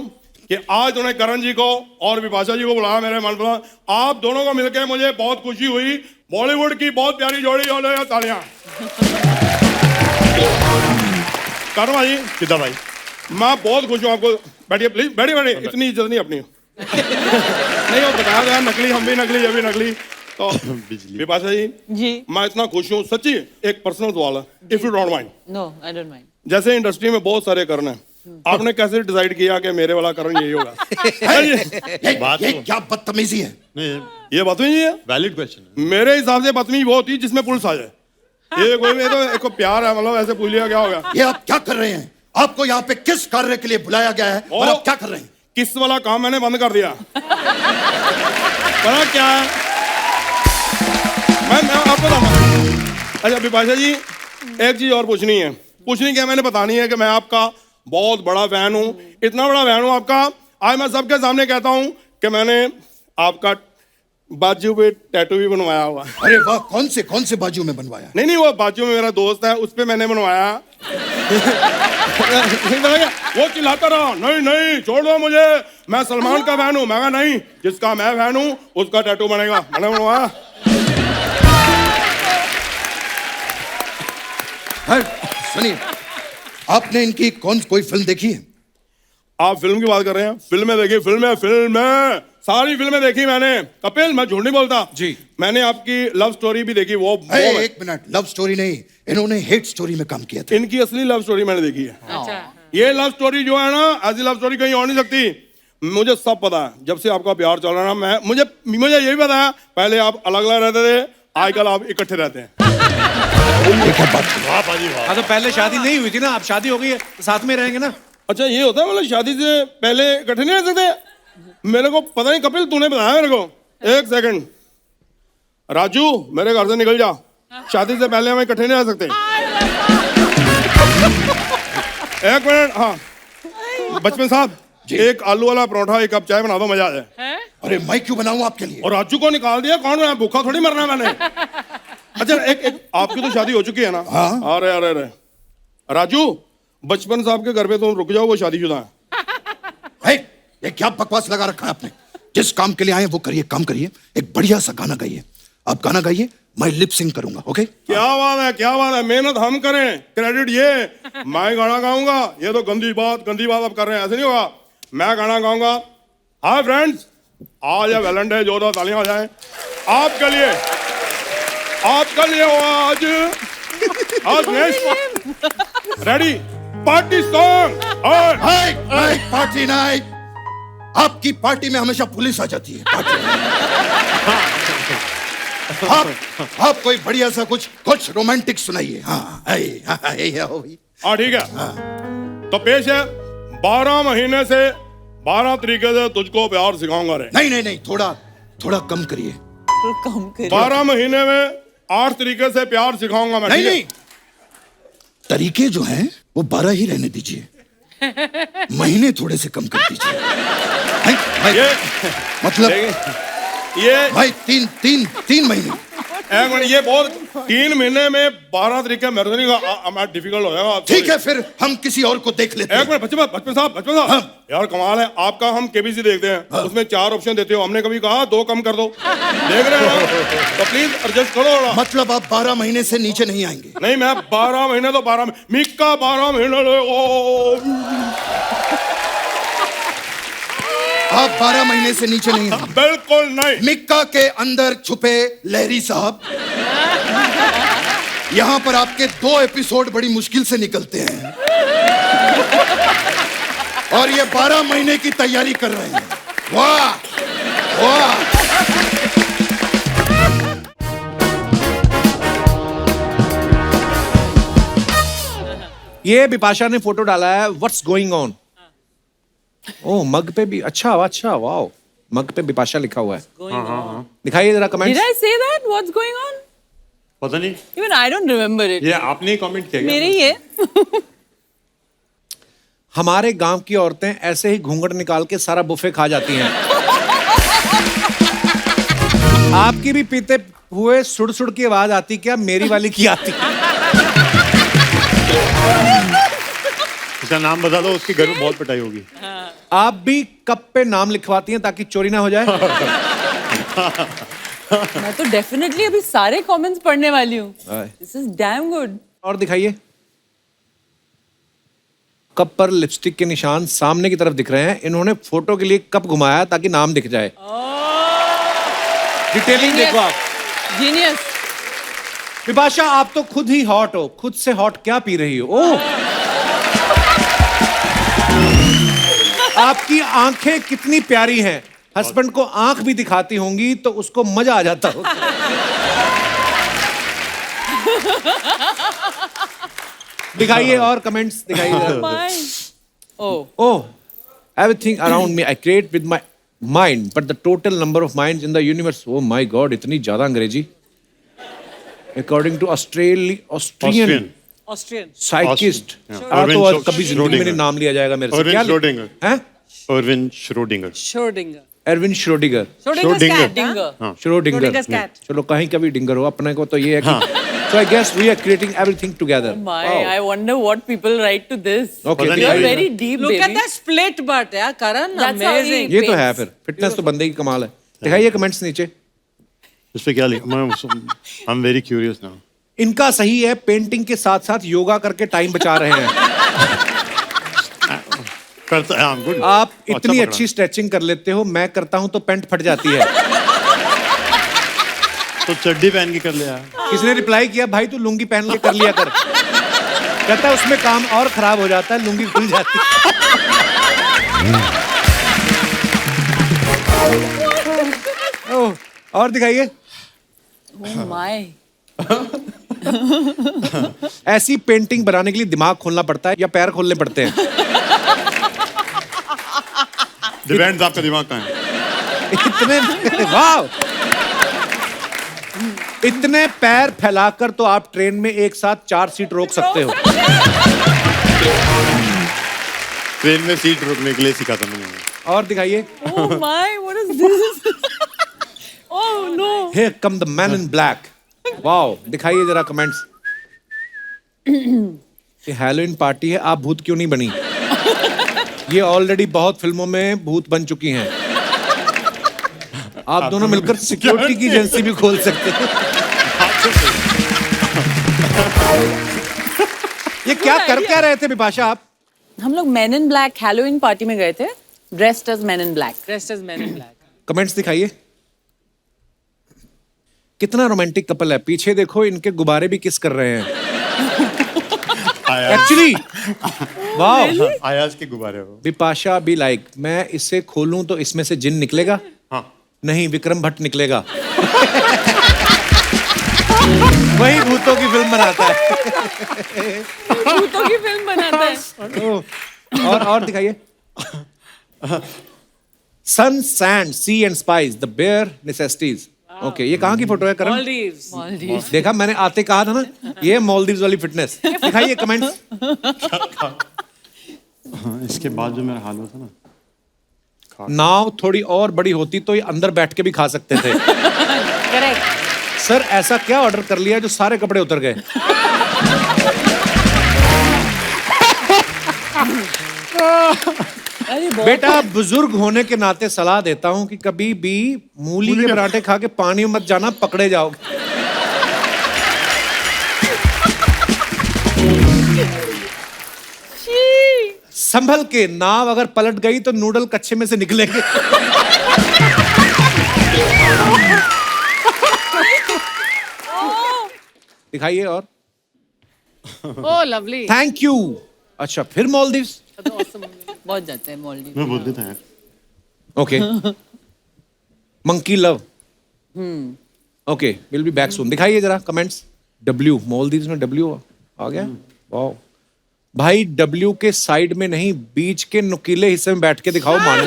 कि आज उन्होंने करण जी को और विपाशा जी को बुलाया मेरे मन पर. आप दोनों को मिलकर मुझे बहुत खुशी हुई. बॉलीवुड की बहुत प्यारी जोड़ी हो रही है. तालियां. करण भाई,
किदा भाई,
मैं बहुत खुश हूँ. आपको बैठिए प्लीज, बैठिए बैठिए. इतनी इज्जत नहीं अपनी. नहीं, वो बताया गया नकली, हम भी नकली, ये भी नकली. तो विपाशा जी,
जी.
मैं इतना खुश हूँ सच्ची. एक पर्सनल सवाल है, if you don't mind.
No, I don't mind.
जैसे इंडस्ट्री में बहुत सारे करण हैं, आपने कैसे डिसाइड किया कि मेरे वाला करण यही होगा?
ये क्या बदतमीजी है?
नहीं,
ये बात नहीं है.
वैलिड क्वेश्चन है.
मेरे हिसाब से बदतमीजी वो होती है जिसमें पुलिस आ जाए. ये कोई ये तो एक को प्यार है, मतलब ऐसे पूछ लिया क्या हो गया?
ये आप क्या कर रहे हैं? आपको यहाँ पे किस कार्य के लिए बुलाया गया है और आप क्या कर रहे हैं?
किस वाला काम मैंने बंद कर दिया. पता क्या है, मैं आपको बताऊंगा. अच्छा विपाशा जी, एक चीज और पूछनी क्या मैंने बतानी है कि मैं आपका बहुत बड़ा फैन हूँ. इतना बड़ा फैन हूँ आपका, आज मैं सबके सामने कहता हूँ कि मैंने आपका बाजू पे टैटू भी बनवाया हुआ.
अरे वाह, कौन से बाजू में बनवाया?
नहीं, वो बाजू में मेरा दोस्त है, उस पे मैंने बनवाया. वो चिल्लाता रहा, नहीं छोड़ दो मुझे, मैं सलमान का फैन हूँ. मैं कहा नहीं, जिसका मैं फैन हूँ उसका टैटू बनेगा. मैंने बनवाया.
सुनिए, आपने इनकी कोई फिल्म देखी है?
आप फिल्म की बात कर रहे हैं? फिल्में देखिए, फिल्में सारी फिल्में देखी मैंने। कपिल, मैं झूठ नहीं बोलता
जी।
मैंने आपकी लव स्टोरी भी देखी। वो
एक मिनट, लव स्टोरी नहीं, इन्होंने हेट स्टोरी में काम किया था।
इनकी असली लव स्टोरी मैंने देखी है।
अच्छा
ये लव स्टोरी जो है ना, ऐसी लव स्टोरी कहीं हो नहीं सकती। मुझे सब पता है, जब से आपका प्यार चल रहा है ना, मुझे ये भी पता है, पहले आप अलग अलग रहते थे, आजकल आप इकट्ठे रहते हैं।
वाह बाजी वाह।
हाँ तो पहले शादी नहीं हुई थी ना, अब शादी हो गई है तो साथ में रहेंगे ना।
अच्छा ये होता है, मतलब शादी से पहले इकट्ठे नहीं रह सकते? मेरे को पता नहीं कपिल, तूने बताया मेरे को। एक सेकंड, राजू मेरे घर से निकल जा, शादी से पहले हम इकट्ठे नहीं रह सकते। एक मिनट, हाँ बचपन साहब, एक आलू वाला परोठा, एक कप चाय बना दो, मजा आ जाए।
अरे मैं क्यों बनाऊं आपके लिए?
और राजू को निकाल दिया, कौन है? भूखा थोड़ी मरना है मैंने। अच्छा एक आपकी तो शादी हो चुकी है ना?
हाँ।
अरे अरे अरे राजू, बचपन साहब के घर पे तुम रुक जाओ, वो शादीशुदा है।
ये क्या बकवास लगा रखा है आपने? जिस काम के लिए आए वो करिए, काम करिए। एक बढ़िया सा गाना गाइए, आप गाना गाइए, मैं लिप सिंग करूंगा। ओके?
क्या बात है, क्या बात है। मेहनत हम करें, क्रेडिट ये। मैं गाना गाऊंगा, ये तो गंदी बात आप कर रहे हैं, ऐसे नहीं होगा। मैं गाना गाऊंगा। हाय फ्रेंड्स, आज है वैलेंटाइन, जोरदार तालियां हो जाएं आपके लिए, आपके लिए हो आज next ready party song.
Party night. आपकी पार्टी में हमेशा पुलिस आ जाती है। आप कोई बढ़िया सा कुछ रोमांटिक सुनाइए। हाँ
ठीक है। तो पेश है 12 महीने से 12 तरीके से तुझको प्यार सिखाऊंगा रे।
नहीं, थोड़ा कम करिए।
तो कम करिए।
12 महीने में 8 तरीके से प्यार सिखाऊंगा मैं।
नहीं, तरीके जो हैं वो 12 ही रहने दीजिए, महीने थोड़े से कम कर दीजिए।
ये
मतलब
ये
भाई तीन महीने।
एक मिनट, ये बहुत 3 महीने में 12 तरीके मेरे से नहीं डिफिकल्ट हो जाएगा।
ठीक है, फिर हम किसी और को देख लेते हैं।
एक मिनट, बचपन साहब यार कमाल है आपका। हम केबीसी देखते हैं, उसमें 4 ऑप्शन देते हो, हमने कभी कहा 2 कम कर दो। देख रहे हैं ना? तो प्लीज एडजस्ट करो थोड़ा।
मतलब आप 12 महीने से नीचे नहीं आएंगे?
नहीं, मैं 12 महीने तो 12 मिक्का 12 महीने
आप 12 महीने से नीचे नहीं आएंगे?
बिल्कुल नहीं।
मिक्का के अंदर छुपे लहरी साहब, यहाँ पर आपके 2 एपिसोड बड़ी मुश्किल से निकलते हैं और ये 12 महीने की तैयारी कर रहे हैं। वाह वाह।
ये बिपाशा ने फोटो डाला है, व्हाट्स गोइंग ऑन। ओह, मग पे भी अच्छा वाओ, मग पे बिपाशा लिखा हुआ है। दिखाइए जरा comment.
Did I say that? What's going on?
पता नहीं,
Even I don't remember it.
ये आपने कमेंट किया क्या?
मेरे ही है।
हमारे गांव की औरतें ऐसे ही घूंघट निकाल के सारा बुफे खा जाती हैं। आपकी भी पीते हुए सुड़ सुड़ की आवाज आती क्या? मेरी वाली की आती।
इसका नाम बता दो, उसके घर में बहुत पिटाई होगी।
आप भी कप पे नाम लिखवाती हैं ताकि चोरी ना हो जाए?
मैं तो डेफिनेटली अभी सारे कमेंट्स पढ़ने वाली हूँ। This is damn good.
और दिखाइए। कप पर लिपस्टिक के निशान सामने की तरफ दिख रहे हैं। इन्होंने फोटो के लिए कप घुमाया ताकि नाम दिख जाए। डिटेलिंग देखो आप।
जीनियस।
विपाशा, आप तो खुद ही हॉट हो, खुद से हॉट क्या पी रही हो? ओह, आपकी आंखें कितनी प्यारी हैं। हस्बैंड को आंख भी दिखाती होंगी तो उसको मजा आ जाता होगा। दिखाइए और कमेंट्स दिखाइए। Oh, everything around me I create with my mind but the total number of minds in the universe. Oh my god, इतनी ज्यादा अंग्रेजी। According to Austrian physicist. तो आज कभी जिंदगी में नहीं नाम लिया जाएगा मेरे से। क्या हैं?
Erwin Schrödinger।
Erwin Schrödinger. Schrödinger. चलो कहीं कभी डिंगर हो, अपने को तो ये है कि so I guess we are creating everything together.
My, I wonder what people write to this.
Okay,
You are very deep,
Look
baby.
at that split butt, यार करण,
That's how he
amazing।
ये तो है फिर fitness तो बंदे की कमाल है। दिखाइए कमेंट्स नीचे।
इस पे क्या लिखा? I'm very curious now।
इनका सही है, पेंटिंग के साथ साथ योगा करके टाइम बचा रहे हैं।
करता हाँ गुड
आप इतनी अच्छी स्ट्रेचिंग कर लेते हो, मैं करता हूं तो पैंट फट जाती है।
तो चड्डी पहन के कर लिया।
किसने रिप्लाई किया, भाई तू लुंगी पहन के कर लिया कर। कहता है उसमें काम और खराब हो जाता है, लुंगी खुल जाती है। ओह, और दिखाइए।
Oh my.
ऐसी पेंटिंग बनाने के लिए दिमाग खोलना पड़ता है या पैर खोलने पड़ते हैं?
डिपेंड्स आपका दिमाग कहाँ है।
इतने वाह, इतने पैर फैलाकर तो आप ट्रेन में एक साथ 4 सीट रोक सकते हो।
ट्रेन में सीट रोकने के लिए सीखा था मैंने।
और दिखाइए।
Oh my, what is this? Oh no.
Here come the man in black. Wow, दिखाइए जरा कमेंट्स। ये हैलोवीन पार्टी है, आप भूत क्यों नहीं बनी? ये ऑलरेडी बहुत फिल्मों में भूत बन चुकी हैं। आप दोनों मिलकर सिक्योरिटी की एजेंसी भी खोल सकते हैं। ये क्या कर क्या रहे थे बिपाशा आप?
हम लोग men in black Halloween party में गए थे, dressed as men in black.
Dressed as men in black.
Comments दिखाइए। कितना रोमांटिक कपल है, पीछे देखो इनके गुब्बारे भी किस कर रहे हैं। एक्चुअली वाओ,
आयाज के गुब्बारे हो।
बिपाशा बी लाइक, मैं इसे खोलूं तो इसमें से जिन निकलेगा?
हाँ
नहीं, विक्रम भट्ट निकलेगा। वही भूतों की फिल्म बनाता है।
भूतों की फिल्म बनाता है।
ओह, और दिखाइए। Sun sand sea and spice the bare necessities. Okay, ये कहाँ की फोटो है करण?
Maldives.
देखा, मैंने आते कहा था ना, ये मालदीव्स वाली फिटनेस। दिखाइए कमेंट्स।
इसके बाद जो मेरा हाल हुआ था ना,
नाव थोड़ी और बड़ी होती तो ये अंदर बैठ के भी खा सकते थे।
करेक्ट।
सर ऐसा क्या ऑर्डर कर लिया जो सारे कपड़े उतर गए? बेटा, बुजुर्ग होने के नाते सलाह देता हूं कि कभी भी मूली के पराठे खा के पानी में मत जाना, पकड़े जाओगे। संभल के, नाव अगर पलट गई तो नूडल कच्चे में से निकलेंगे। दिखाइए। और
Oh, lovely.
Thank you. अच्छा, फिर मालदीव्स?
बहुत जाते हैं मालदीव।
मैं बोल देता है।
Okay, monkey love. Okay, will be back soon. दिखाइए जरा कमेंट्स। डब्ल्यू, मालदीव्स में डब्ल्यू आ गया। वाओ भाई, डब्ल्यू के साइड में नहीं, बीच के नुकीले हिस्से में बैठ के दिखाओ मानो।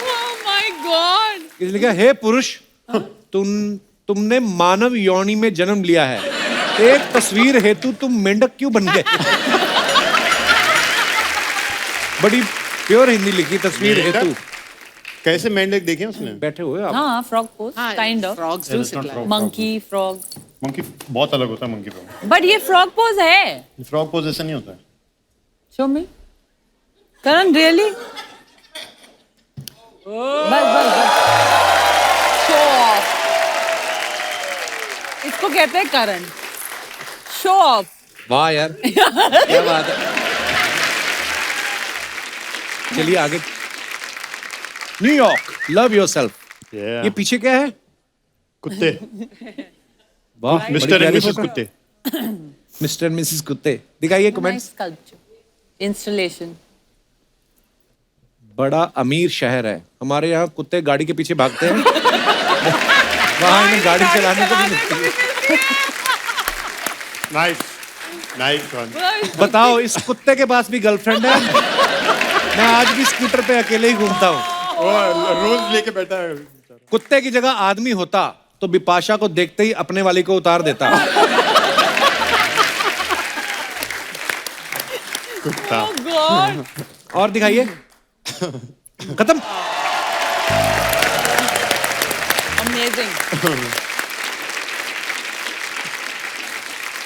Oh my God.
इसने लिखा, हे पुरुष, तुमने मानव योनि में जन्म लिया है, एक तस्वीर हेतु तुम मेंढक क्यों बन गए? बड़ी प्योर हिंदी लिखी, तस्वीर हेतु।
कैसे मेंढक देखे उसने?
बैठे हुए आप।
हाँ, frog pose,
हाँ,
kind of.
Frogs do sit like.
Monkey, frog.
Monkey बहुत अलग होता है मंकी फ्रॉग।
But ये frog pose है।
फ्रॉग पोज ऐसा नहीं होता है।
Show me. Karan, really? बस। Show off. इसको कहते हैं करण। Show off.
वाह यार, क्या बात है। चलिए आगे। New York, love yourself. ये पीछे क्या है?
कुत्ते।
वाह,
मिस्टर एंड मिसेस कुत्ते।
मिस्टर एंड मिसेस कुत्ते। दिखाइए कमेंट्स।
Nice sculpture. Installation.
बड़ा अमीर शहर है, हमारे यहाँ कुत्ते गाड़ी के पीछे भागते हैं। वहाँ इन्हें गाड़ी चलाने को भी मिलती है।
Nice nice one.
बताओ, इस कुत्ते के पास भी गर्लफ्रेंड है? मैं आज भी स्कूटर पे अकेले ही घूमता हूँ।
रोज लेके बैठा है।
कुत्ते की जगह आदमी होता तो बिपाशा को देखते ही अपने वाली को उतार देता।
कुत्ता।
Oh God.
और दिखाइए। खत्म।
Amazing.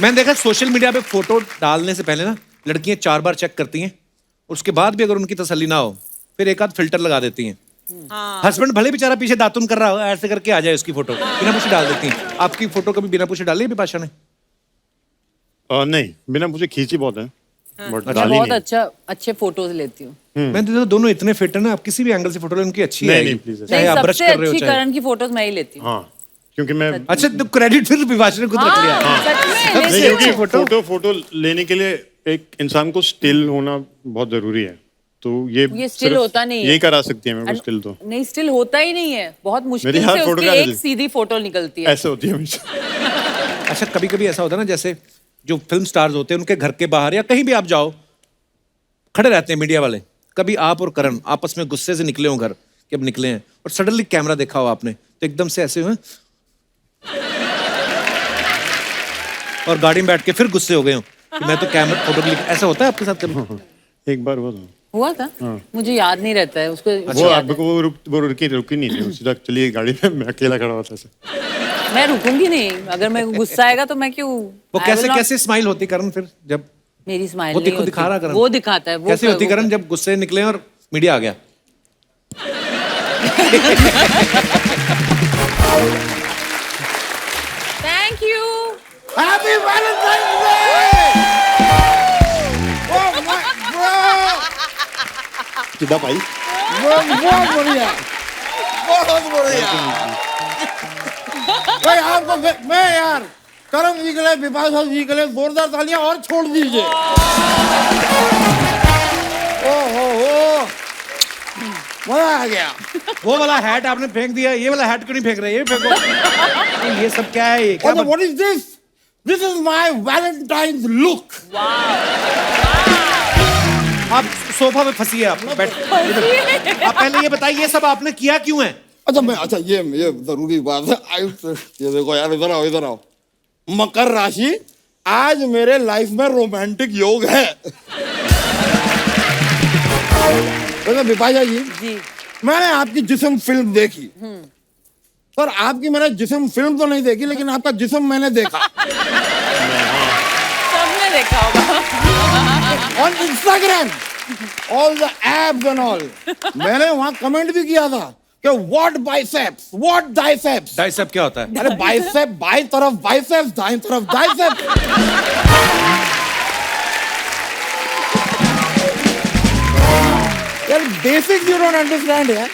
मैंने देखा सोशल मीडिया पे फोटो डालने से पहले ना लड़कियां 4 बार चेक करती हैं, उसके बाद भी अगर उनकी तसल्ली ना हो फिर एक आध फिल्टर लगा देती हैं। हस्बैंड भले बेचारा पीछे दातुन कर रहा हो, ऐसे करके आ जाए उसकी फोटो, बिना पूछे डाल देती हैं। आपकी फोटो कभी बिना पूछे डाली है बिपाशा ने?
नहीं, बिना मुझे खींची बहुत है, बट
मैं
डाली
बहुत
नहीं।
अच्छे फोटोज लेती हूँ।
मैं तो दोनों इतने फिट है ना, आप किसी भी एंगल से फोटो लो, उनकी अच्छी
नहीं,
आएगी।
नहीं, please,
चाहे आप ब्रश
सबसे
कर रहे हो
अच्छी
चाहे।
करण की फोटोज मैं ही लेती हूँ।
हाँ, क्योंकि मैं
अच्छा, तो क्रेडिट फिर विभाष ने खुद रख लिया।
सच में
सबसे
लेती
नहीं,
हूँ।
क्योंकि फोटो लेने के लिए एक इंसान को स्टिल होना बहुत जरूरी है, तो ये
ये स्टिल
सिर्फ
होता नहीं है।
यही करा सकती है मेरे को स्टिल, तो
नहीं, स्टिल होता ही नहीं है, बहुत मुश्किल
मेरी हर
से
फोटो
उसकी
का
एक
रिजल्ट।
सीधी फोटो निकलती है।
ऐसे होती है हमेशा।
अच्छा, कभी कभी ऐसा होता है ना, जैसे जो फिल्म स्टार्स होते हैं उनके घर के बाहर या कहीं भी आप जाओ, खड़े रहते हैं मीडिया वाले, कभी आप और करण आपस में गुस्से से निकले हो घर कि अब निकले हैं, और सडनली कैमरा देखा हो आपने, तो एकदम से ऐसे हुए और गाड़ी में बैठ के फिर गुस्से हो गए हो कि मैं तो कैमरा फोटो क्लिक, ऐसा होता है आपके साथ कभी?
हाँ।
एक बार हुआ था।
हुआ था? मुझे याद नहीं रहता है उसको।
वो आपको वो रुकी नहीं थी, सीधा चलिए गाड़ी में, मैं अकेला खड़ा हुआ था ऐसे।
मैं रुकूंगी नहीं, अगर मैं गुस्सा आएगा तो मैं क्यों।
वो
I
कैसे
will not-
कैसे स्माइल होती करण फिर जब
मेरी स्माइल
वो
नहीं
देखो
होती।
दिखा रहा करण,
वो दिखाता है। वो
कैसे होती
वो-
करण जब गुस्से निकले और मीडिया आ गया?
Thank you.
Happy Valentine day oh my bro
सीधा भाई।
बहुत बढ़िया बहुत बढ़िया भाई आपको मैं यार करण जी के लिए विपाशा जी के लिए जोरदार तालियां और छोड़ दीजिए ओ मजा आ गया
वो वाला हैट आपने फेंक दिया, ये वाला हैट क्यों नहीं फेंक रहे? ये फेंको। तो ये सब क्या है? ये क्या
what is this this is my Valentine's look
आप सोफा पे फंसी है, आप बैठ। आप पहले ये बताइए, ये सब आपने किया क्यों है?
अच्छा ये जरूरी बात है ये देखो यार इधर आओ मकर राशि आज मेरे लाइफ में रोमांटिक योग है तो विपाशा जी मैंने आपकी जिस्म फिल्म देखी सर आपकी मैंने जिस्म फिल्म तो नहीं देखी लेकिन आपका जिस्म मैंने देखा
सबने देखा होगा
on Instagram all the abs and all मैंने वहां कमेंट भी किया था कि व्हाट बाइसेप्स व्हाट डाइसेप्स
डाइसेप क्या होता है?
अरे बाइसेप बाई तरफ बाइसेप्स दाईं तरफ डाइसेप्स यार बेसिक यू डोंट अंडरस्टैंड यार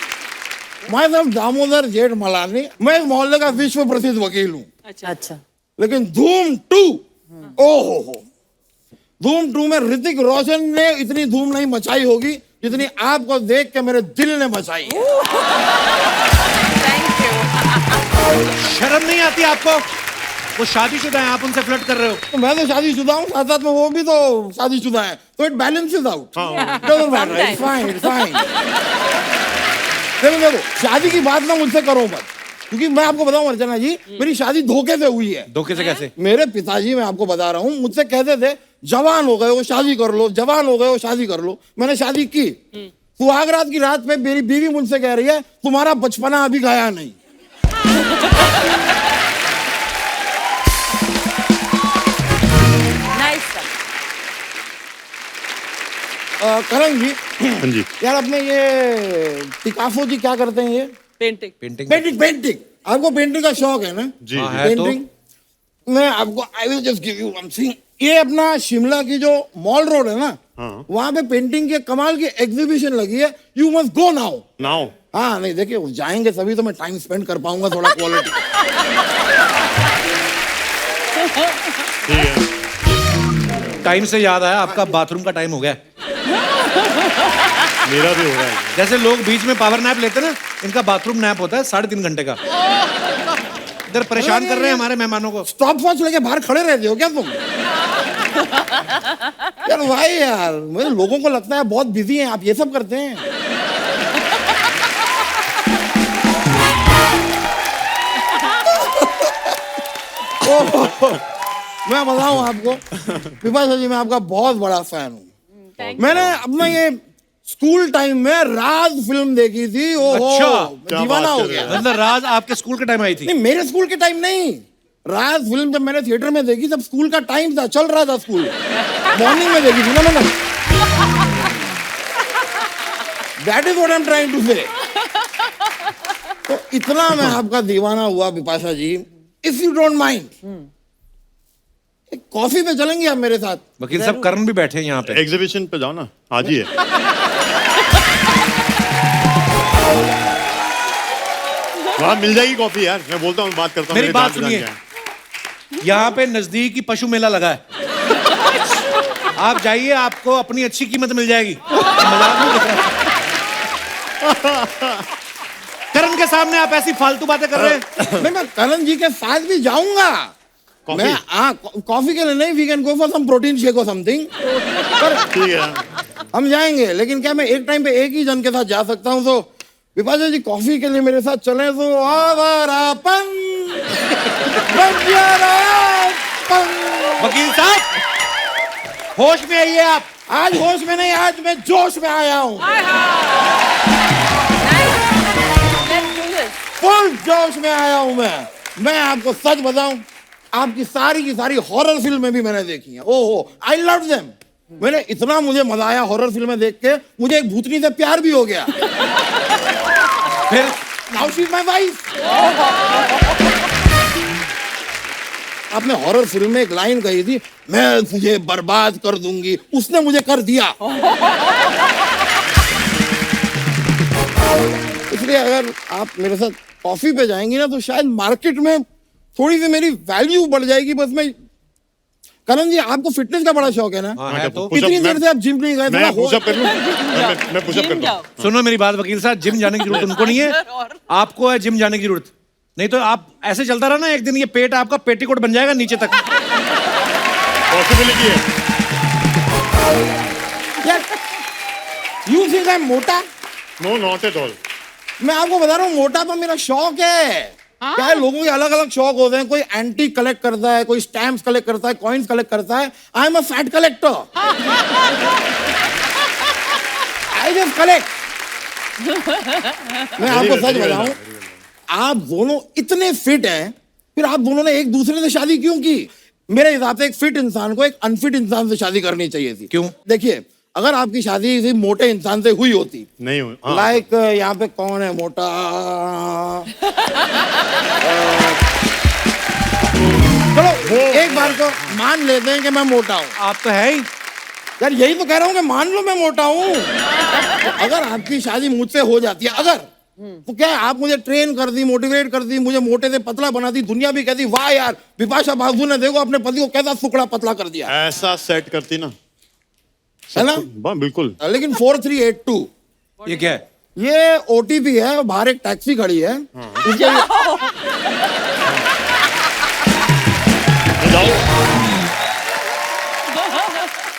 माय सेल्फ दामोदर जेठ मलानी मैं इस मोहल्ले का विश्व प्रसिद्ध वकील हूँ
अच्छा
लेकिन धूम 2 ओहो धूम 2 में ऋतिक रोशन ने इतनी धूम नहीं मचाई होगी जितनी आपको देख के मेरे दिल ने मचाई है
थैंक यू।
शर्म नहीं आती आपको? वो शादीशुदा है, आप उनसे फ्लर्ट कर रहे हो। तो मैं तो शादीशुदा हूँ, साथ साथ में वो भी तो शादीशुदा है, तो it balances out. Doesn't matter, it's fine, it's fine. देखो देखो, शादी की बात ना मुझसे करो मत, क्योंकि मैं आपको बताऊं अर्चना जी, मेरी शादी धोखे से हुई है।
धोखे से कैसे?
मेरे पिताजी, मैं आपको बता रहा हूँ, मुझसे कहते थे जवान हो गए हो शादी कर लो, जवान हो गए हो शादी कर लो। मैंने शादी की, सुहागरात की रात में मेरी बीवी मुझसे कह रही है तुम्हारा बचपना अभी गया नहीं। करण जी,
हाँ जी,
यार अपने ये पिकासो जी क्या करते हैं? ये
पेंटिंग
पेंटिंग
पेंटिंग आपको पेंटिंग का शौक है ना?
जी,
हाँ, है तो।
पेंटिंग मैं आपको I will just give you one thing. ये अपना शिमला की जो मॉल रोड है ना,
हाँ।
वहां पे पेंटिंग के कमाल की एग्जीबिशन लगी है। You must go now.
Now
हाँ नहीं देखिए, जाएंगे तभी तो मैं टाइम स्पेंड कर पाऊंगा थोड़ा क्वालिटी।
ठीक है,
टाइम से याद आया, आपका बाथरूम का टाइम हो गया।
मेरा भी हो रहा है।
जैसे लोग बीच में पावर नैप लेते हैं ना, इनका बाथरूम नैप होता है 3.5 घंटे का। इधर परेशान कर रहे हैं हमारे मेहमानों को।
स्टॉप वॉच लेके बाहर खड़े रहते हो क्या तुम? यार भाई यार, मुझे लोगों को लगता है बहुत बिजी हैं आप, ये सब करते हैं। मैं बताऊं आपको विपाशा जी, मैं आपका बहुत बड़ा फैन हूँ। मैंने अपना ये स्कूल टाइम में राज फिल्म देखी थी। ओहो,
अच्छा,
दीवाना हो
बात कर
गया।
रहे
मतलब राज आपके स्कूल के टाइम आई थी?
नहीं, मेरे स्कूल के टाइम नहीं। राज फिल्म जब मैंने थिएटर में देखी तब स्कूल का टाइम था, चल रहा था स्कूल, मॉर्निंग में देखी थी ना मैंने। That is what I am trying to say. तो इतना मैं आपका दीवाना हुआ Bipasha ji, if you don't mind, एक
कॉफी पे चलेंगे आप मेरे साथ?
वकील साहब करण भी बैठे हैं यहाँ पे।
एग्जीबिशन पे जाओ ना, आज ही है। वहाँ मिल जाएगी कॉफी यार, मैं बोलता हूँ, बात करता हूँ।
मेरी बात सुनिए, यहाँ पे नजदीक ही पशु मेला लगा है, आप जाइए, आपको अपनी अच्छी कीमत मिल जाएगी। मजाक नहीं कर रहा। करण के सामने आप ऐसी फालतू बातें कर रहे हैं।
मैं करण जी के साथ भी जाऊंगा। मैं कॉफी के लिए नहीं, we can go for some protein shake और समथिंग।
ठीक है,
हम जाएंगे, लेकिन क्या मैं एक टाइम पे एक ही जन के साथ जा सकता हूँ? तो विपाशा जी कॉफी के लिए मेरे साथ चले तो आवारापन, बंजारापन।
वकील साहब होश में आइए आप।
आज होश में नहीं, आज मैं जोश में आया हूँ, फुल जोश में आया हूँ मैं आपको सच बताऊं, आपकी सारी की सारी हॉरर फिल्में भी मैंने देखी हैं। ओहो, आई लव देम। मैंने इतना, मुझे मजा आया हॉरर फिल्में देख के, मुझे एक भूतनी से प्यार भी हो गया।
फिर
now she is my wife. आपने हॉरर फिल्म में एक लाइन कही थी, मैं तुझे बर्बाद कर दूंगी, उसने मुझे कर दिया। इसलिए अगर आप मेरे साथ कॉफी पे जाएंगी ना, तो शायद मार्केट में थोड़ी सी मेरी वैल्यू बढ़ जाएगी। बस मैं, करण जी आपको फिटनेस का बड़ा शौक है ना?
हाँ, है तो।
इतनी देर से आप जिम नहीं गए?
मैं पुशअप कर लूं? मैं पुशअप करता हूं।
सुनो मेरी बात वकील साहब, जिम जाने की जरूरत उनको नहीं है, आपको है जिम जाने की जरूरत। नहीं तो आप ऐसे चलता रहा ना, एक दिन ये पेट आपका पेटीकोट बन जाएगा नीचे तक।
पॉसिबिलिटी है।
यू थिंक आई एम मोटा?
No, not at all.
मैं आपको बता रहा हूँ, मोटा तो मेरा शौक है। क्या है, लोगों के अलग अलग शौक होते हैं। कोई एंटी कलेक्ट करता है, कोई स्टैम्प्स कलेक्ट करता है, कॉइन्स कलेक्ट करता है। I am a fat collector. I just collect. मैं आपको सच बताऊं, आप दोनों इतने फिट हैं, फिर आप दोनों ने एक दूसरे से शादी क्यों की? मेरे हिसाब से एक फिट इंसान को एक अनफिट इंसान से शादी करनी चाहिए थी।
क्यों? देखिए,
अगर आपकी शादी किसी मोटे इंसान से हुई होती,
नहीं हुई, हाँ।
लाइक यहाँ पे कौन है मोटा? चलो एक बार तो मान लेते हैं कि मैं मोटा हूँ।
आप तो है ही
यार, यही तो कह रहा हूँ कि मान लो मैं मोटा हूँ। अगर आपकी शादी मुझसे हो जाती है, अगर, तो क्या है, आप मुझे ट्रेन कर दी, मोटिवेट कर दी, मुझे मोटे से पतला बना दी, दुनिया भी कहती वाह यार बिपाशा बासु ने देखो अपने पति को कैसा सुकड़ा पतला कर दिया।
ऐसा सेट करती ना,
है ना?
बिल्कुल।
लेकिन 4382
ये क्या है?
ये ओटीपी है, बाहर एक टैक्सी खड़ी है।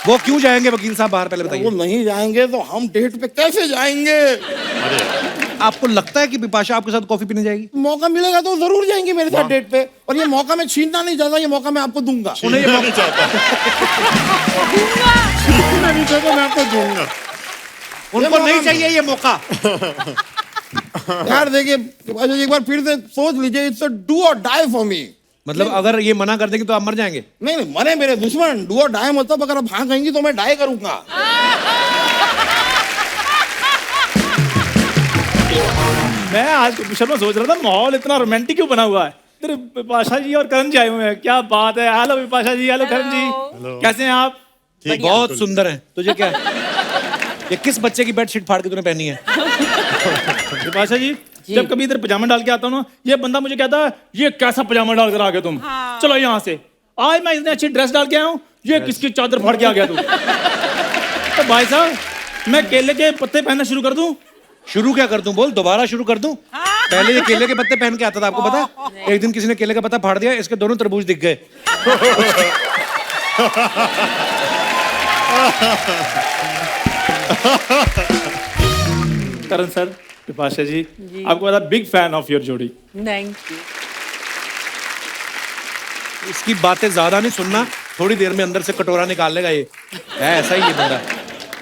वो क्यों जाएंगे वकील साहब बाहर, पहले
वो
बताइए।
नहीं जाएंगे तो हम डेट पे कैसे जाएंगे?
आपको लगता है कि बिपाशा आपके साथ कॉफी पीने जाएगी?
मौका मिलेगा तो जरूर जाएंगे मेरे साथ डेट पे। और ये मौका मैं छीनना नहीं चाहता, ये मौका मैं आपको दूंगा।
उन्हें ये
नहीं चाहता, मैं नहीं चाहता, मैं आपको दूंगा।
उनको नहीं चाहिए ये मौका।
यार देखिए एक बार फिर से सोच लीजिए, इट्स अ डू और डाई फॉर मी।
मतलब अगर ये मना कर देंगे तो आप मर जाएंगे?
नहीं नहीं, मरे मेरे दुश्मन, डू और डाई मतलब अगर आप हाँ कहेंगी तो मैं डाई करूंगा।
मैं आज शर्मा सोच रहा था, माहौल इतना रोमांटिक क्यों बना हुआ है? इधर विपाशा जी और करण जी आए हुए हैं, क्या बात है। हेलो विपाशा जी, हेलो करण जी, कैसे हैं आप?
बहुत सुंदर है। तुझे क्या है? ये किस बच्चे की बेडशीट फाड़ के तूने पहनी है?
विपाशा जी, जब कभी इधर पजामा डाल के आता हूँ ना, ये बंदा मुझे कहता है ये कैसा पजामा डाल कर आ गए तुम? चलो यहाँ से। आज मैं इतनी अच्छी ड्रेस डाल के आया हूँ, ये किसकी चादर फाड़ के आ गया तू? तो भाई साहब, मैं केले के पत्ते पहनना शुरू कर दूं?
शुरू क्या कर दूं? बोल, दोबारा शुरू कर दूं? पहले ये केले के पत्ते पहन के आता था, आपको पता? एक दिन किसी ने केले का पत्ता फाड़ दिया, इसके दोनों तरबूज दिख गए।
करण सर, विपाशा जी, आपको पता, बिग फैन ऑफ योर जोड़ी।
Thank you.
इसकी बातें ज्यादा नहीं सुनना, थोड़ी देर में अंदर से कटोरा निकाल लेगा ये। है ऐसा ही ये बंदा।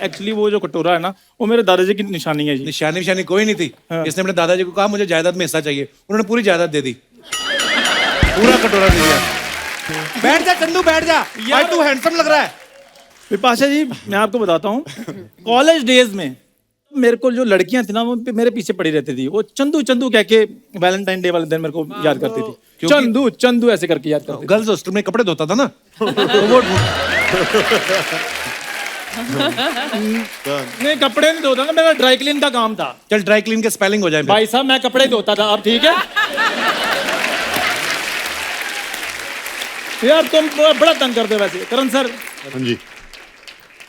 एक्चुअली वो जो कटोरा है ना, वो मेरे दादाजी की निशानी है जी।
निशानी विशानी कोई नहीं थी।
हाँ।
इसने अपने दादाजी को कहा मुझे जायदाद में हिस्सा चाहिए, उन्होंने पूरी जायदाद दे दी, पूरा कटोरा दे दिया। बैठ जा चंदू, बैठ जा भाई, तू हैंडसम लग रहा है।
विपाशा जी, मैं आपको बताता हूँ, कॉलेज डेज में मेरे को जो लड़कियां थी ना वो मेरे पीछे पड़ी रहती थी, वो चंदू चंदू कह के वैलेंटाइन डे वाले दिन मेरे को याद करती थी, चंदू चंदू ऐसे करके याद करती थी।
गर्ल्स हॉस्टल में कपड़े धोता था ना तो वो
नहीं कपड़े नहीं धोता था, मेरा ड्राई क्लीन का काम था।
चल ड्राई क्लीन के स्पेलिंग हो जाए
भाई साहब मैं कपड़े धोता था, अब ठीक है। यार तुम बड़ा तंग करते हो वैसे करण सर।
हाँ जी,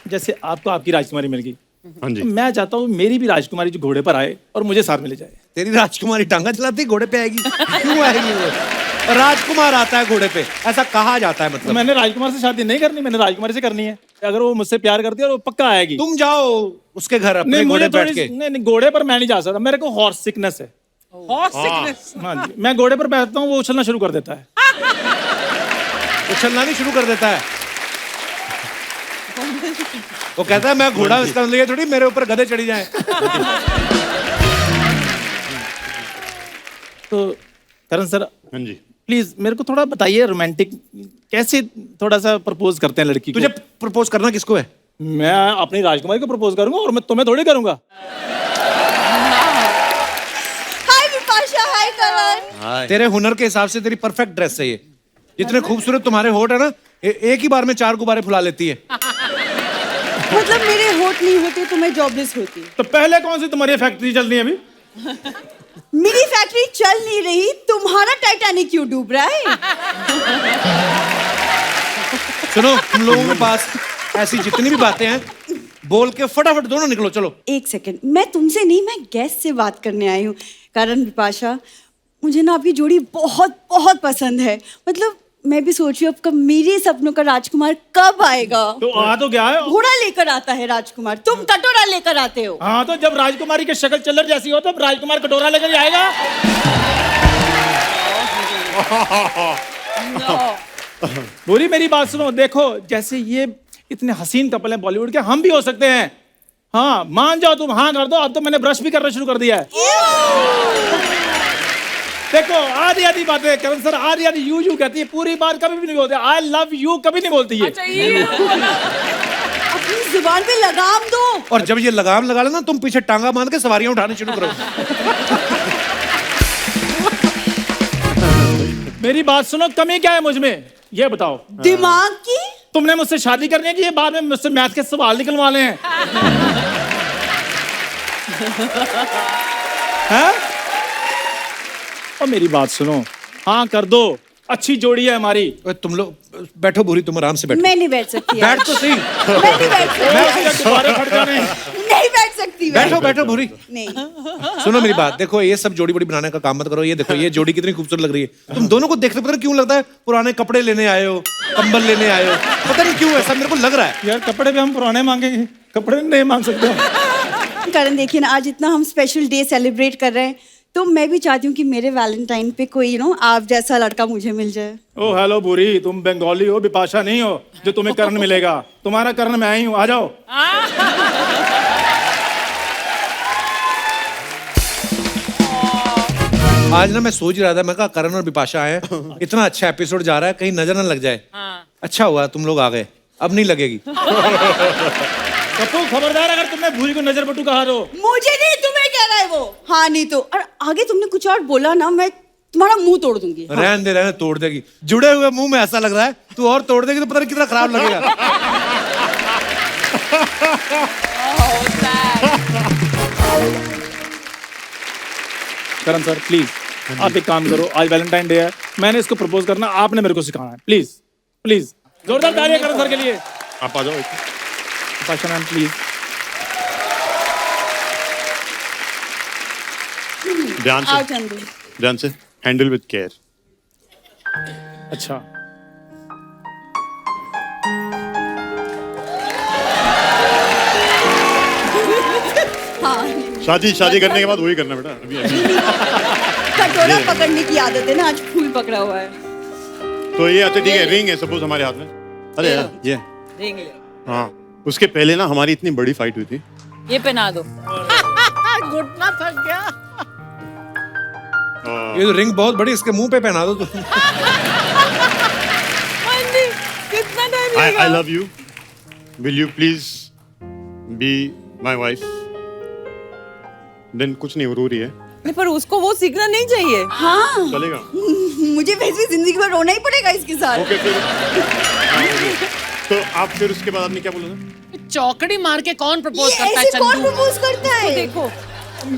जैसे आपको आपकी राजकुमारी मिल गई,
हाँ जी।
तो मैं चाहता हूँ मेरी भी राजकुमारी जो घोड़े पर आए और मुझे साथ में ले जाए।
तेरी राजकुमारी टांगा चलाती घोड़े पे आएगी? क्यों आएगी वो? राजकुमार आता है घोड़े पे, ऐसा कहा जाता है।
तो
मतलब
मैंने राजकुमार से शादी नहीं करनी, मैंने राजकुमारी से करनी है। अगर वो मुझसे प्यार करती है और वो पक्का आएगी।
तुम जाओ उसके घर अपने
नहीं
घोड़े
मुझे
पे बैठ
थोड़ी
के।
नहीं घोड़े पर मैं नहीं जा सकता, मेरे को हॉर्स सिकनेस है।
Horse sickness.
हाँ जी, मैं घोड़े पर बैठता हूँ वो उछलना शुरू कर देता है।
उछलना नहीं शुरू कर देता है, वो कहता है मैं घोड़ा, इसका मतलब ये थोड़ी मेरे ऊपर गधे चढ़ी जाए।
तो करण सर
हाँ जी।
प्लीज मेरे को थोड़ा बताइए रोमांटिक कैसे थोड़ा सा प्रपोज करते हैं लड़की को।
तुझे प्रपोज करना किसको है?
मैं अपनी राजकुमारी को प्रपोज करूंगा और मैं तुम्हें थोड़ी करूंगा।
हाय विपाशा, हाय करण।
तेरे हुनर के हिसाब से तेरी परफेक्ट ड्रेस है ये। जितने खूबसूरत तुम्हारे होठ है ना, एक ही बार में 4 गुब्बारे फुला लेती है।
मतलब मेरे होठ नहीं होते तो मैं जॉबलेस होती।
तो पहले कौन सी तुम्हारी फैक्ट्री चल रही है अभी?
मेरी फैक्ट्री चल नहीं रही, तुम्हारा टाइटैनिक क्यों डूब रहा है?
सुनो, तुम लोगों के पास ऐसी जितनी भी बातें हैं बोल के फटाफट दोनों निकलो। चलो
एक सेकंड, मैं तुमसे नहीं, मैं गेस्ट से बात करने आई हूँ। करण विपाशा, मुझे ना आपकी जोड़ी बहुत बहुत पसंद है। मतलब मैं भी सोच रही हूँ अब मेरे सपनों का राजकुमार कब आएगा।
तो आ तो क्या है?
घोड़ा लेकर आता है राजकुमार, तुम कटोरा लेकर आते हो।
हाँ तो जब राजकुमारी की शक्ल चिल्लर जैसी हो तो राजकुमार कटोरा लेकर आएगा। बुरी मेरी बात सुनो, देखो जैसे ये इतने हसीन कपल हैं बॉलीवुड के, हम भी हो सकते हैं। हाँ मान जाओ तुम, हाँ कर दो। अब तो मैंने ब्रश भी करना शुरू कर दिया है। देखो आधी आधी बातें करण सर, आधी आधी यू कहती है, पूरी बात कभी भी नहीं बोलते। आई लव यू कभी नहीं बोलती है।
अच्छा ये
अपनी जुबान पे लगाम दो।
और जब ये लगाम लगा लेना, तुम पीछे टांगा बांध के सवारियां उठाने शुरू करो।
मेरी बात सुनो, कमी क्या है मुझ में ये बताओ।
दिमाग की।
तुमने मुझसे शादी करनी है कि ये बाद में मुझसे मैथ के सवाल निकलवाने हैं? हैं? और मेरी बात सुनो, हाँ कर दो, अच्छी जोड़ी है हमारी।
तुम लोग बैठो, भूरी तुम आराम से बैठो।
मैं नहीं बैठ सकती।
बैठ तो सही।
मैं नहीं बैठ सकती।
दोबारा फट जाने।
नहीं बैठ सकती।
बैठो बैठो भूरी।
नहीं।
सुनो मेरी बात, देखो ये सब जोड़ी बड़ी बनाने का काम मत करो। ये देखो ये जोड़ी कितनी खूबसूरत लग रही है। तुम दोनों को देखते पता नहीं क्यों लगता है पुराने कपड़े लेने आए हो, कंबल लेने आए हो, पता नहीं क्यों ऐसा मेरे को लग रहा है।
यार कपड़े भी हम पुराने मांगेंगे, कपड़े नहीं मांग सकते।
करण देखिए ना, आज इतना हम स्पेशल डे सेलिब्रेट कर रहे हैं, तो मैं भी चाहती हूँ कि मेरे वैलेंटाइन पे कोई आप जैसा लड़का मुझे मिल जाए।
ओ हेलो बुरी, तुम बंगाली हो, बिपाशा नहीं हो जो तुम्हें करण मिलेगा। तुम्हारा करण मैं ही हूँ, आ जाओ।
आज ना मैं सोच ही रहा था, मैं कहा करण और बिपाशा आए, इतना अच्छा एपिसोड जा रहा है, कहीं नजर न लग जाए। अच्छा हुआ तुम लोग आ गए, अब नहीं लगेगी।
कपूर खबरदार, अगर तुमने भूरी को नजर बटू कहा तो।
मुझे नहीं, तुम्हें कह रहा है वो। हाँ नहीं तो, और आगे तुमने कुछ और बोला ना, मैं तुम्हारा मुंह तोड़ दूंगी। हाँ।
रहने दे, तोड़ देगी। जुड़े हुए मुंह में ऐसा लग रहा है, तू और तोड़ देगी तो पता नहीं कितना खराब लगेगा।
करण सर प्लीज आप एक काम करो, आज वैलेंटाइन डे है, मैंने इसको प्रपोज करना, आपने मेरे को सिखाना है। प्लीज प्लीज जोरदार तालियां करण सर के लिए।
आप आ जाओ।
Pasha ma'am please.
ध्यान
आओ
से,
चंदू।
ध्यान से, हैंडल विद केयर।
अच्छा
हाँ,
शादी करने के बाद वही करना बेटा। अभी
कटोरा पकड़ने की आदत है ना, आज फूल पकड़ा हुआ है।
तो ये अच्छा ठीक है, रिंग है सपोज हमारे हाथ में। अरे यार ये
रिंग ले,
हाँ, उसके पहले ना हमारी इतनी बड़ी फाइट हुई थी।
ये पहना दो।
घुटना थक गया।
ये तो रिंग बहुत बड़ी, इसके मुंह पे पहना दो तुम।
कितना टाइम
I
लगेगा?
love you. Will you please be my wife? Then कुछ नहीं, वो रो रही है,
नहीं, पर उसको वो सीखना नहीं चाहिए।
हाँ
चलेगा।
मुझे वैसे भी जिंदगी भर रोना ही पड़ेगा इसके साथ।
ओके फिर तो आप फिर उसके बाद आपने क्या बोला था?
चौकड़ी मार के कौन प्रपोज
ये
करता है
ऐसे कौन
चंदू?
प्रपोज करता है?
देखो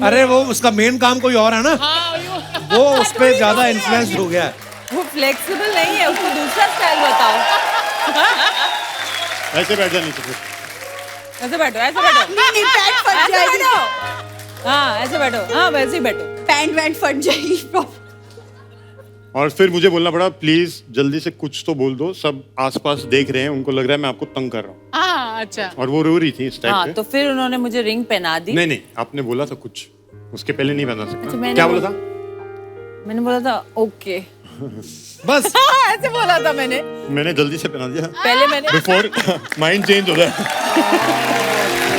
अरे वो उसका मेन काम कोई और है ना,
हाँ,
वो उस पर ज्यादा इन्फ्लुएंस्ड हो गया है।
वो फ्लेक्सिबल नहीं है, उसको दूसरा स्टाइल बताओ।
ऐसे बैठ जा नीचे फिर।
ऐसे बैठो, ऐसे बैठो,
नहीं पैंट फट
ऐसे
जाएगी।
बैठो। हाँ ऐसे बैठो, हाँ वैसे ही बैठो।
पैंट वैंट फट जाएगी।
और फिर मुझे बोलना पड़ा, प्लीज जल्दी से कुछ तो बोल दो, सब आसपास देख रहे हैं, उनको लग रहा है मैं आपको तंग कर रहा हूँ।
हाँ, अच्छा।
और वो रो रही थी इस टाइप
हाँ
पे।
तो फिर उन्होंने मुझे रिंग पहना दी।
नहीं नहीं, आपने बोला था कुछ, उसके पहले नहीं पहना सकता।
अच्छा, मैंने
क्या बोला था?
मैंने बोला था ओके।
बस
ऐसे बोला था मैंने।
मैंने जल्दी से पहना दिया
पहले मैंने
बिफोर माइंड चेंज हो जाए।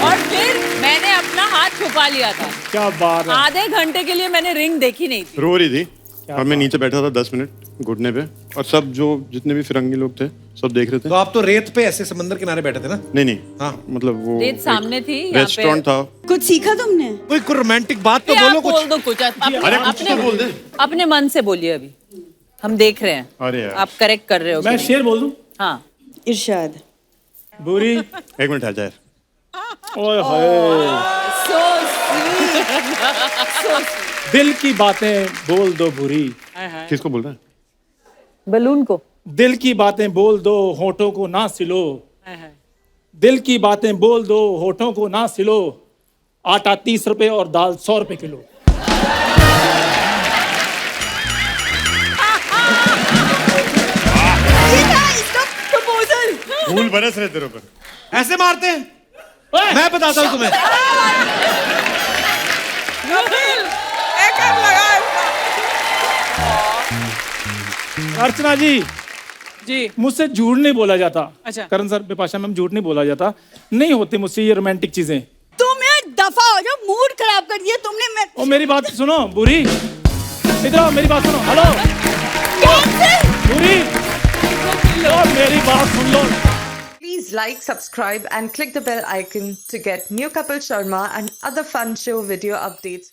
और फिर मैंने अपना हाथ छुपा लिया था।
क्या बात है।
आधे घंटे के लिए मैंने रिंग देखी नहीं थी।
रो रही थी और मैं नीचे बैठा था 10 मिनट घुटने पे, और सब जो जितने भी फिरंगी लोग थे सब देख रहे थे।
तो आप तो रेत पे ऐसे समंदर किनारे बैठे थे ना?
नहीं नहीं,
हाँ।
मतलब वो
रेत सामने थी, यहाँ पे
रेस्टोरेंट था।
कुछ सीखा तुमने?
कोई रोमांटिक बात तो
आप
बोलो
बोल
कुछ।
दो कुछ।
अरे कुछ तो बोल दे।
अपने मन से बोलिए, अभी हम देख रहे हैं।
अरे यार।
आप करेक्ट कर रहे हो।
मैं शेर बोल दूं?
हाँ
इरशाद।
बुरी।
एक मिनट आ जाए।
ओए होए।
So sweet.
दिल की बातें बोल दो बुरी।
किसको बोल रहा है?
बलून को।
दिल की बातें बोल दो, होठों को ना सिलो। दिल की बातें बोल दो, होठों को ना सिलो। आटा 30 रुपए और दाल 100 रुपए किलो।
ये था इसका प्रपोजल।
फूल बरस रहे तेरे ऊपर।
ऐसे मारते हैं?
ओए!
मैं बताता हूँ तुम्हें।
अर्चना जी,
जी।
मुझसे झूठ नहीं बोला जाता।
अच्छा।
करण सर, बिपाशा मैम, झूठ नहीं बोला जाता। नहीं होती मुझसे ये रोमांटिक चीजें।
तुम यार दफा हो जाओ, मूड खराब कर दिया तुमने। मैं
ओ मेरी बात सुनो बुरी, इधर आओ, मेरी बात सुनो। हेलो बुरी, ओ मेरी बात सुन लो।
Please like, subscribe and click the bell icon to get new Kapil Sharma and other fun show video updates.